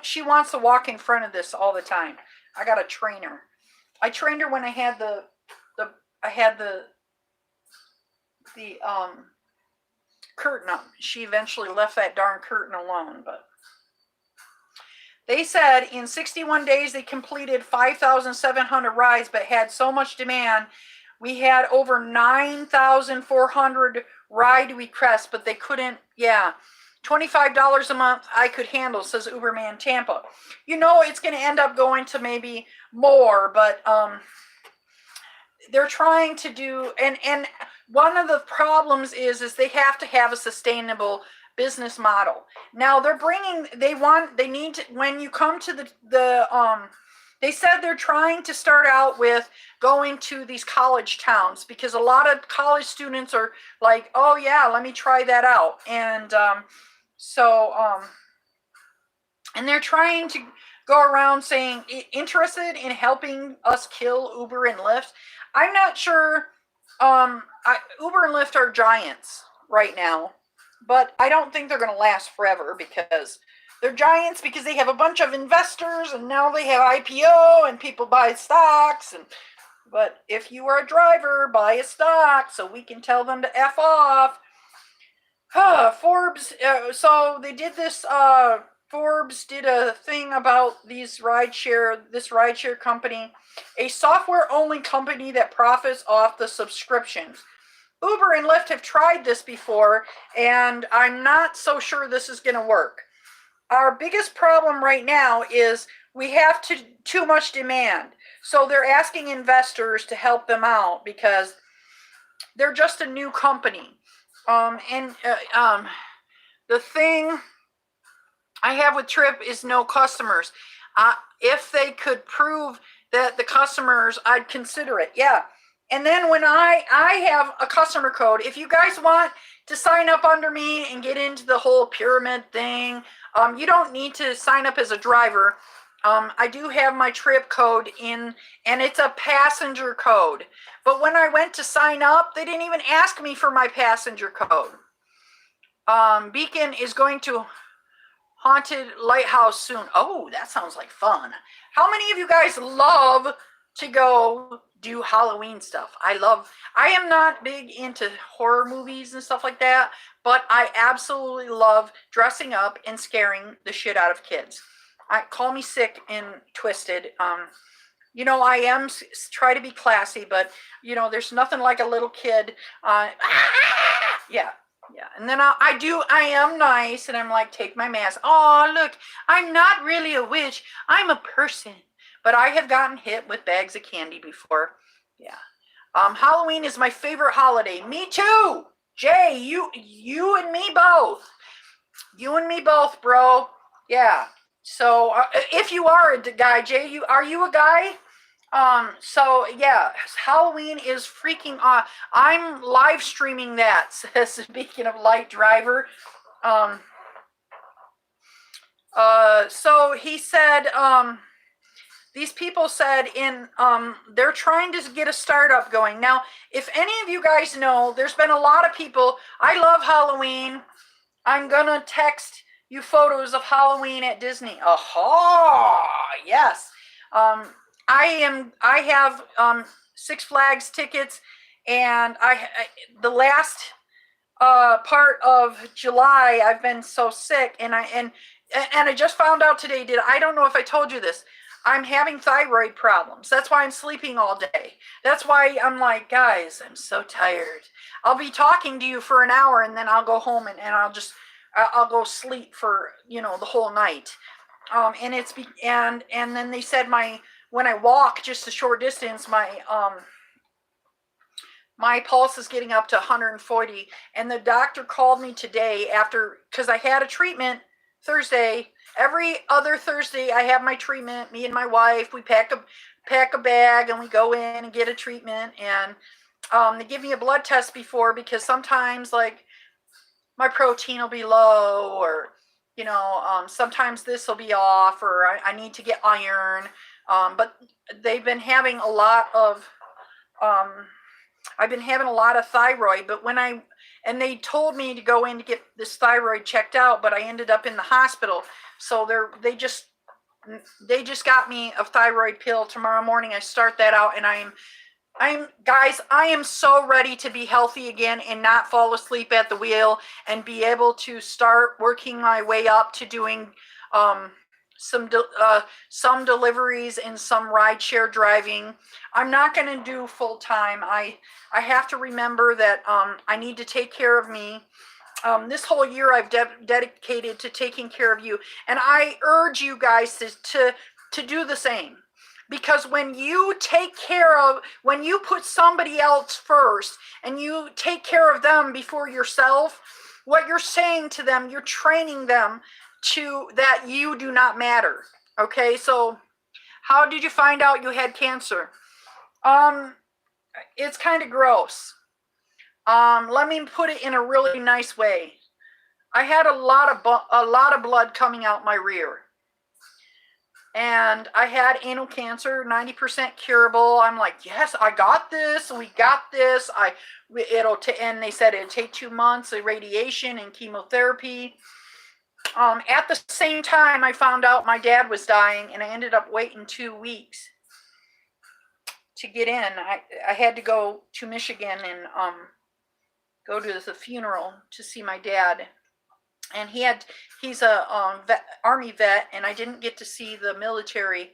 she wants to walk in front of this all the time. I got to train her. I trained her when I had the curtain up. She eventually left that darn curtain alone. But they said in 61 days they completed 5,700 rides, but had so much demand. We had over 9,400 ride requests, but they couldn't. Yeah, $25 a month I could handle, says Uberman Tampa. It's going to end up going to maybe more, but they're trying to do, and one of the problems is they have to have a sustainable business model. Now they need to, when you come to they said they're trying to start out with going to these college towns, because a lot of college students are like, oh yeah, let me try that out. And and they're trying to go around saying, interested in helping us kill Uber and Lyft. I'm not sure. Uber and Lyft are giants right now, but I don't think they're going to last forever, because they're giants because they have a bunch of investors, and now they have IPO and people buy stocks. But if you are a driver, buy a stock so we can tell them to F off. Forbes, so they did this, Forbes did a thing about this rideshare company, a software-only company that profits off the subscriptions. Uber and Lyft have tried this before, and I'm not so sure this is going to work. Our biggest problem right now is we have too much demand. So they're asking investors to help them out because they're just a new company. The thing I have with Trip is no customers. If they could prove that the customers, I'd consider it. Yeah. And then when I have a customer code, if you guys want to sign up under me and get into the whole pyramid thing, you don't need to sign up as a driver. I do have my Trip code in, and it's a passenger code. But when I went to sign up, they didn't even ask me for my passenger code. Beacon is going to Haunted Lighthouse soon. Oh, that sounds like fun. How many of you guys love to go do Halloween stuff? I am not big into horror movies and stuff like that, but I absolutely love dressing up and scaring the shit out of kids. Call me sick and twisted. I am try to be classy, but there's nothing like a little kid. Yeah. And then I am nice, and I'm like, take my mask. Oh, look, I'm not really a witch. I'm a person. But I have gotten hit with bags of candy before. Yeah. Halloween is my favorite holiday. Me too. Jay, you and me both. You and me both, bro. Yeah. So if you are a guy, Jay, are you a guy? So yeah, Halloween is freaking I'm live streaming that, says speaking of light driver. So he said, these people said they're trying to get a startup going. Now, if any of you guys know, there's been a lot of people, I love Halloween. I'm gonna text you photos of Halloween at Disney. Aha, yes. I have Six Flags tickets, and the last part of July I've been so sick, and I just found out today. I don't know if I told you this. I'm having thyroid problems. That's why I'm sleeping all day. That's why I'm like, guys, I'm so tired. I'll be talking to you for an hour, and then I'll go home and I'll go sleep for the whole night. And then they said when I walk just a short distance, my pulse is getting up to 140. And the doctor called me today because I had a treatment Thursday. Every other Thursday I have my treatment. Me and my wife, we pack a bag and we go in and get a treatment. And they give me a blood test before, because sometimes like my protein will be low, or sometimes this will be off, or I need to get iron. But they've been having a lot of, I've been having a lot of thyroid, but and they told me to go in to get this thyroid checked out, but I ended up in the hospital. So they just got me a thyroid pill. Tomorrow morning I start that out, and guys, I am so ready to be healthy again and not fall asleep at the wheel, and be able to start working my way up to doing some deliveries and some rideshare driving. I'm not going to do full time. I have to remember that I need to take care of me. This whole year I've dedicated to taking care of you, and I urge you guys to do the same. Because when you when you put somebody else first and you take care of them before yourself, what you're saying to them, you're training them to that you do not matter. Okay, so how did you find out you had cancer? It's kind of gross. Let me put it in a really nice way. I had a lot of blood coming out my rear. And I had anal cancer, 90% curable. I'm like, yes, I got this. We got this. And they said it'd take 2 months of radiation and chemotherapy. At the same time, I found out my dad was dying, and I ended up waiting 2 weeks to get in. I had to go to Michigan and go to the funeral to see my dad. And he's a Army vet, and I didn't get to see the military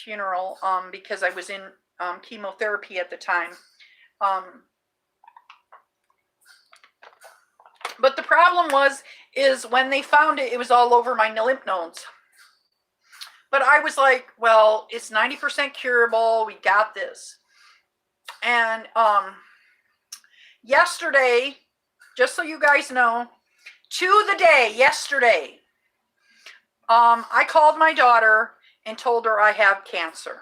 funeral because I was in chemotherapy at the time. But the problem is when they found it, it was all over my lymph nodes. But I was like, well, it's 90% curable. We got this. And yesterday, just so you guys know, to the day yesterday, I called my daughter and told her I have cancer.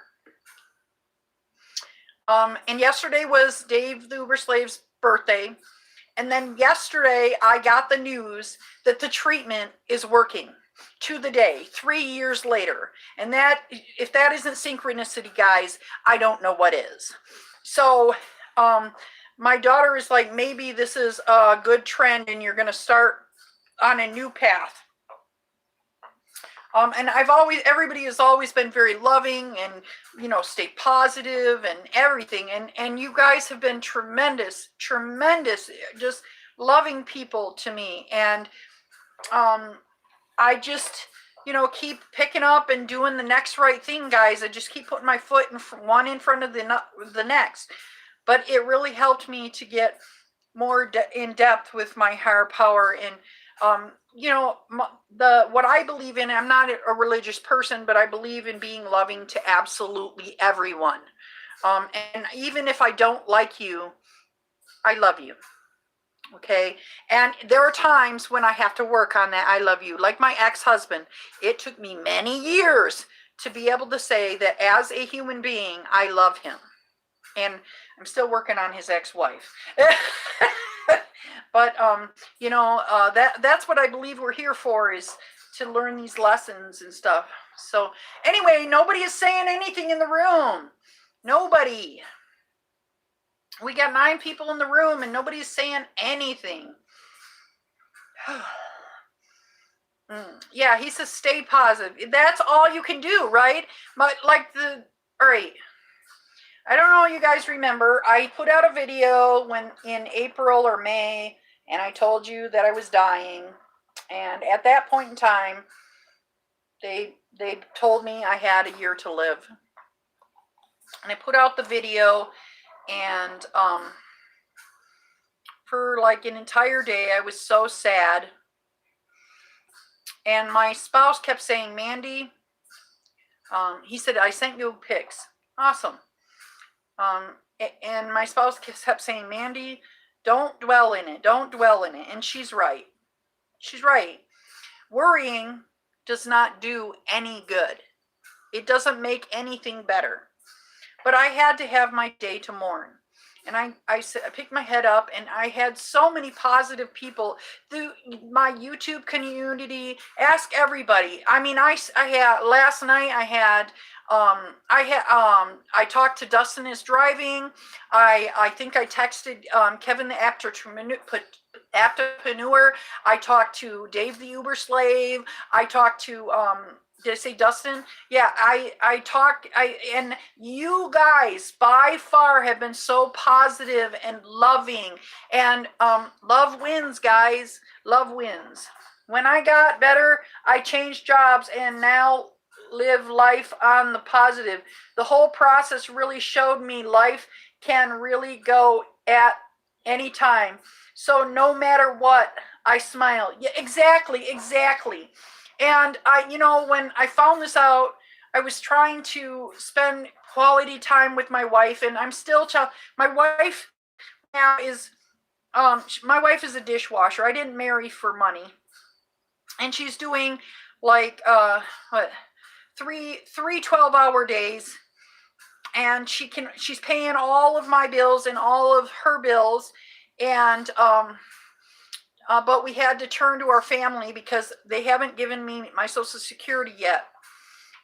And yesterday was Dave the Uber Slave's birthday. And then yesterday I got the news that the treatment is working to the day, 3 years later. And that, if that isn't synchronicity, guys, I don't know what is. So my daughter is like, maybe this is a good trend and you're going to start on a new path. And everybody has always been very loving and, stay positive and everything. And you guys have been tremendous, just loving people to me. And I just, keep picking up and doing the next right thing, guys. I just keep putting my foot one in front of the next. But it really helped me to get more in depth with my higher power. And what I believe in, I'm not a religious person, but I believe in being loving to absolutely everyone. And even if I don't like you, I love you. Okay. And there are times when I have to work on that. I love you. Like my ex-husband, it took me many years to be able to say that as a human being, I love him. And I'm still working on his ex-wife. But, that's what I believe we're here for, is to learn these lessons and stuff. So anyway, nobody is saying anything in the room. Nobody. We got 9 people in the room and nobody's saying anything. Yeah, he says stay positive. That's all you can do, right? But all right. I don't know, you guys remember, I put out a video in April or May, and I told you that I was dying. And at that point in time, they told me I had a year to live. And I put out the video, and for like an entire day, I was so sad. And my spouse kept saying, Mandy, he said, I sent you pics. Awesome. And my spouse kept saying, Mandy, don't dwell in it. Don't dwell in it. And she's right. She's right. Worrying does not do any good. It doesn't make anything better. But I had to have my day to mourn. And I picked my head up, and I had so many positive people through my YouTube community. Ask everybody. I mean, I had last night. I talked to Dustin is driving. I think I texted Kevin the Aptopreneur. I talked to Dave the Uber Slave. I talked to did I say Dustin? Yeah, I talked, and you guys by far have been so positive and loving, and love wins, guys. Love wins. When I got better, I changed jobs and now live life on the positive. The whole process really showed me life can really go at any time. So no matter what, I smile. Yeah, exactly, exactly. And when I found this out, I was trying to spend quality time with my wife, and I'm still my wife now is my wife is a dishwasher. I didn't marry for money, and she's doing like what, three 12-hour days, and she's paying all of my bills and all of her bills, and but we had to turn to our family because they haven't given me my Social Security yet.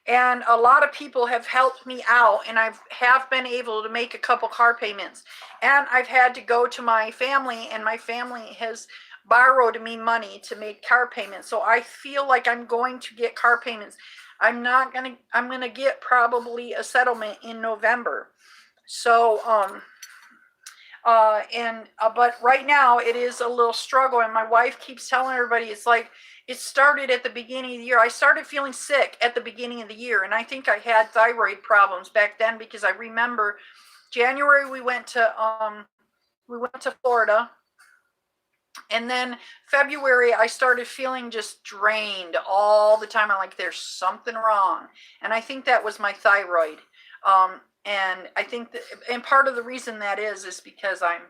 And a lot of people have helped me out, and have been able to make a couple car payments. And I've had to go to my family, and my family has borrowed me money to make car payments. So I feel like I'm going to get car payments. I'm going to get probably a settlement in November. So, but right now it is a little struggle, and my wife keeps telling everybody it's like it started at the beginning of the year. I started feeling sick at the beginning of the year, and I think I had thyroid problems back then, because I remember January we went to Florida, and then February I started feeling just drained all the time. I'm like, there's something wrong, and I think that was my thyroid. And I think that, and part of the reason that is because I'm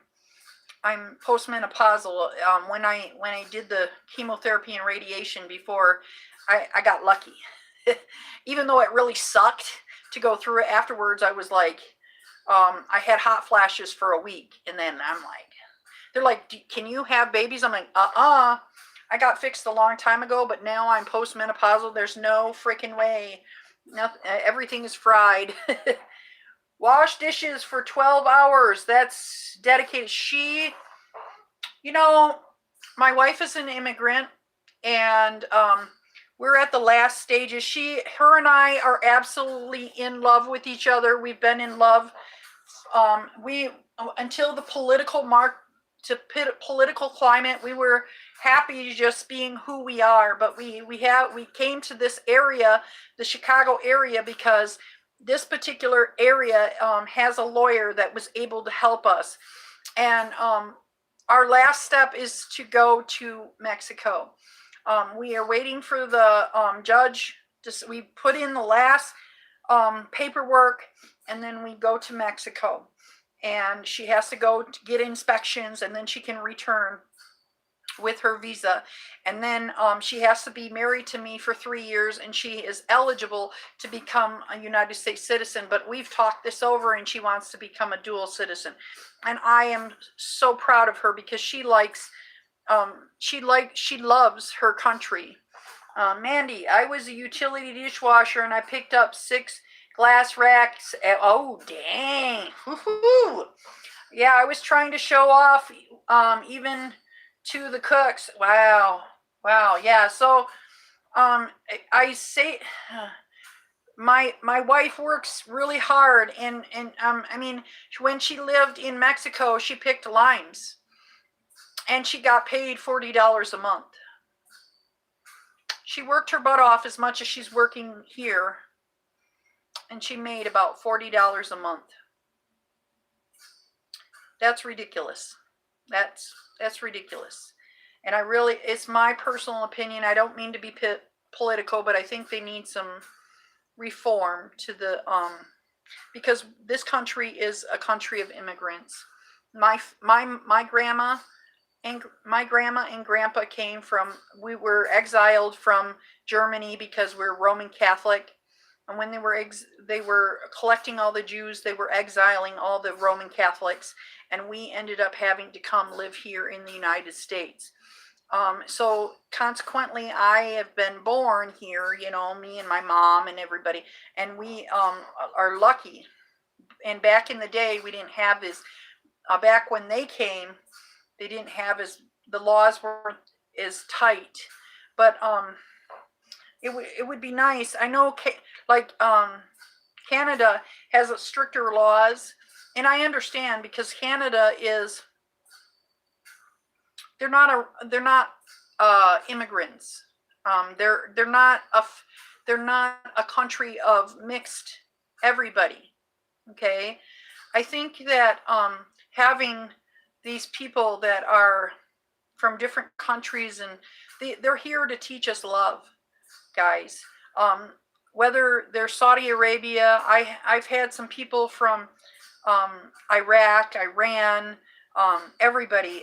postmenopausal. When I did the chemotherapy and radiation before, I got lucky. Even though it really sucked to go through it afterwards, I was like, I had hot flashes for a week, and then they're like, can you have babies? I'm like, I got fixed a long time ago, but now I'm postmenopausal. There's no freaking way. Nothing, everything is fried. Wash dishes for 12 hours. That's dedicated. My wife is an immigrant, and we're at the last stages. Her and I are absolutely in love with each other. We've been in love until the political climate. We were happy just being who we are, but we came to this area, the Chicago area, because this particular area has a lawyer that was able to help us. And our last step is to go to Mexico. We are waiting for the judge. We put in the last paperwork, and then we go to Mexico. And she has to go to get inspections, and then she can return with her visa. And then she has to be married to me for 3 years, and she is eligible to become a United States citizen. But we've talked this over, and she wants to become a dual citizen. And I am so proud of her, because she loves her country. Mandy, I was a utility dishwasher, and I picked up 6 glass racks. Oh, dang. Woo-hoo. Yeah, I was trying to show off even to the cooks. Wow. Yeah. So I say my wife works really hard, and I mean, when she lived in Mexico, she picked limes, and she got paid $40 a month. She worked her butt off as much as she's working here, and she made about $40 a month. That's ridiculous. That's ridiculous. And it's my personal opinion. I don't mean to be political, but I think they need some reform to the because this country is a country of immigrants. My grandma and grandpa we were exiled from Germany because we're Roman Catholic. And when they were collecting all the Jews, they were exiling all the Roman Catholics, and we ended up having to come live here in the United States. So consequently, I have been born here, me and my mom and everybody, and we are lucky. And back in the day, we didn't have this. Back when they came, they didn't have the laws weren't as tight, but it would be nice. I know, Canada has stricter laws, and I understand, because Canada they're not immigrants. They're not a country of mixed everybody. Okay, I think that having these people that are from different countries, and they're here to teach us love, guys. Whether they're Saudi Arabia, I've had some people from Iraq, Iran, everybody.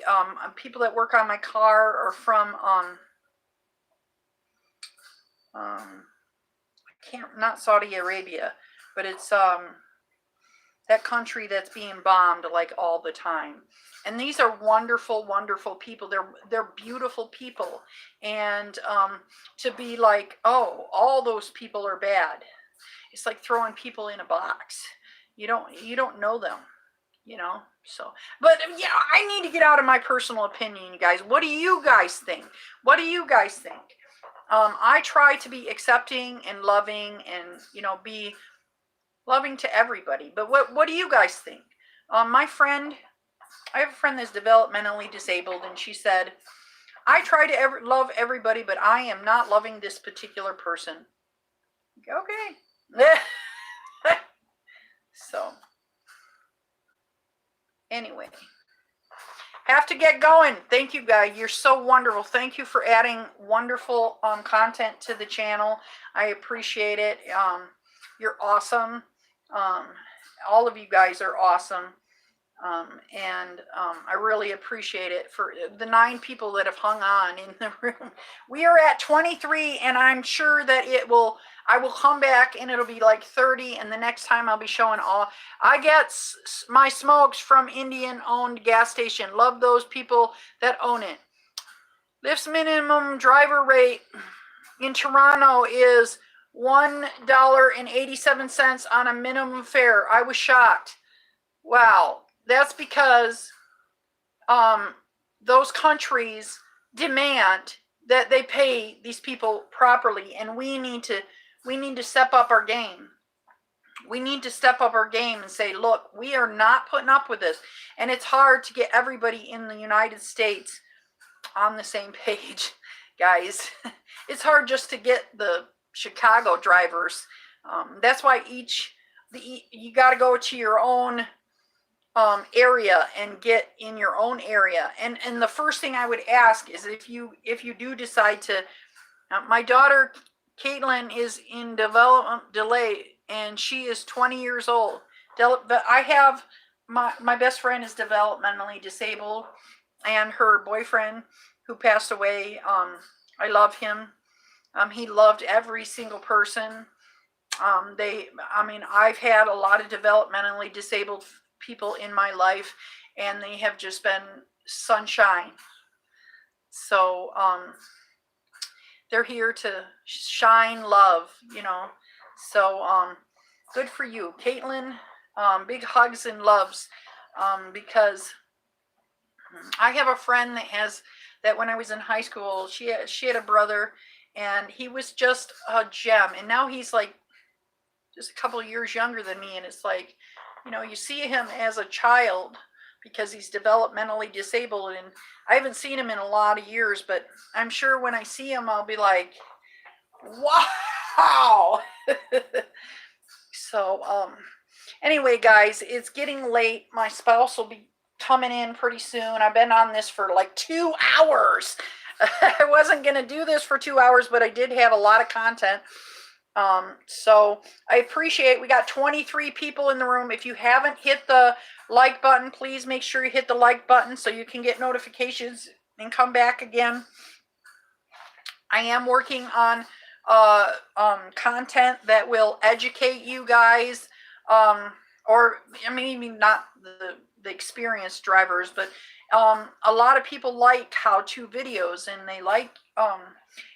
People that work on my car are from not Saudi Arabia, but it's that country that's being bombed like all the time. And these are wonderful, wonderful people. They're beautiful people. And to be like, oh, all those people are bad. It's like throwing people in a box. You don't know them, So, but yeah, I need to get out of my personal opinion, guys. What do you guys think? What do you guys think? I try to be accepting and loving, and be loving to everybody. But what do you guys think? I have a friend that's developmentally disabled, and she said, I try to love everybody, but I am not loving this particular person. Okay. So, anyway, have to get going. Thank you, guys. You're so wonderful. Thank you for adding wonderful content to the channel. I appreciate it. You're awesome. All of you guys are awesome. And I really appreciate it for the 9 people that have hung on in the room. We are at 23, and I'm sure that I will come back and it'll be like 30, and the next time I'll be showing all. I get my smokes from Indian-owned gas station. Love those people that own it. Lyft's minimum driver rate in Toronto is $1.87 on a minimum fare. I was shocked. Wow. That's because those countries demand that they pay these people properly, and we need to step up our game. We need to step up our game and say, look, we are not putting up with this. And it's hard to get everybody in the United States on the same page, guys. It's hard just to get the Chicago drivers. That's why you got to go to your own area and get in your own area. And the first thing I would ask is if you do decide to, my daughter Caitlin is in development delay, and she is 20 years old. But I have my best friend is developmentally disabled, and her boyfriend who passed away, I love him. He loved every single person. I've had a lot of developmentally disabled people in my life, and they have just been sunshine. So they're here to shine love, So good for you, Caitlin. Big hugs and loves, because I have a friend that when I was in high school, she had a brother, and he was just a gem, and now he's like just a couple of years younger than me, and it's like, you see him as a child because he's developmentally disabled, and I haven't seen him in a lot of years, but I'm sure when I see him, I'll be like, wow. So, anyway, guys, it's getting late. My spouse will be coming in pretty soon. I've been on this for like 2 hours. I wasn't going to do this for 2 hours, but I did have a lot of content. So I appreciate, we got 23 people in the room. If you haven't hit the like button, please make sure you hit the like button so you can get notifications and come back again. I am working on content that will educate you guys, or maybe not the experienced drivers, but a lot of people like how-to videos, and they like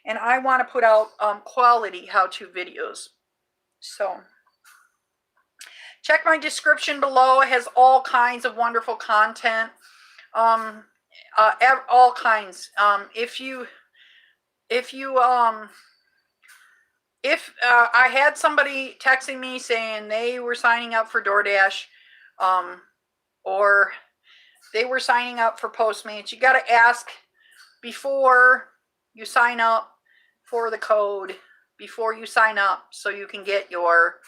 and I want to put out quality how-to videos. So check my description below. It has all kinds of wonderful content, all kinds. If I had somebody texting me saying they were signing up for DoorDash, or they were signing up for Postmates, you got to ask before you sign up for the code, before you sign up, so you can get your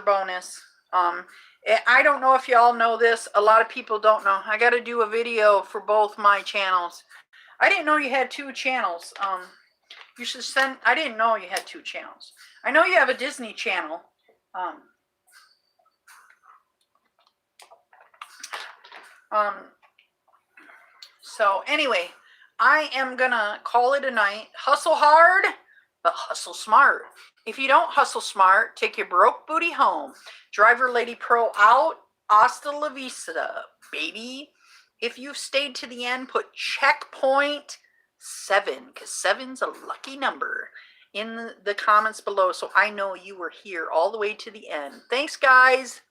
bonus. I don't know if y'all know this. A lot of people don't know. I got to do a video for both my channels. I didn't know you had 2 channels. You should send. I didn't know you had 2 channels. I know you have a Disney channel. So anyway, I am gonna call it a night. Hustle hard, but hustle smart. If you don't hustle smart, take your broke booty home. Driver Lady Pro out. Hasta la vista, baby. If you've stayed to the end, put checkpoint 7, because 7's a lucky number, in the comments below, so I know you were here all the way to the end. Thanks, guys.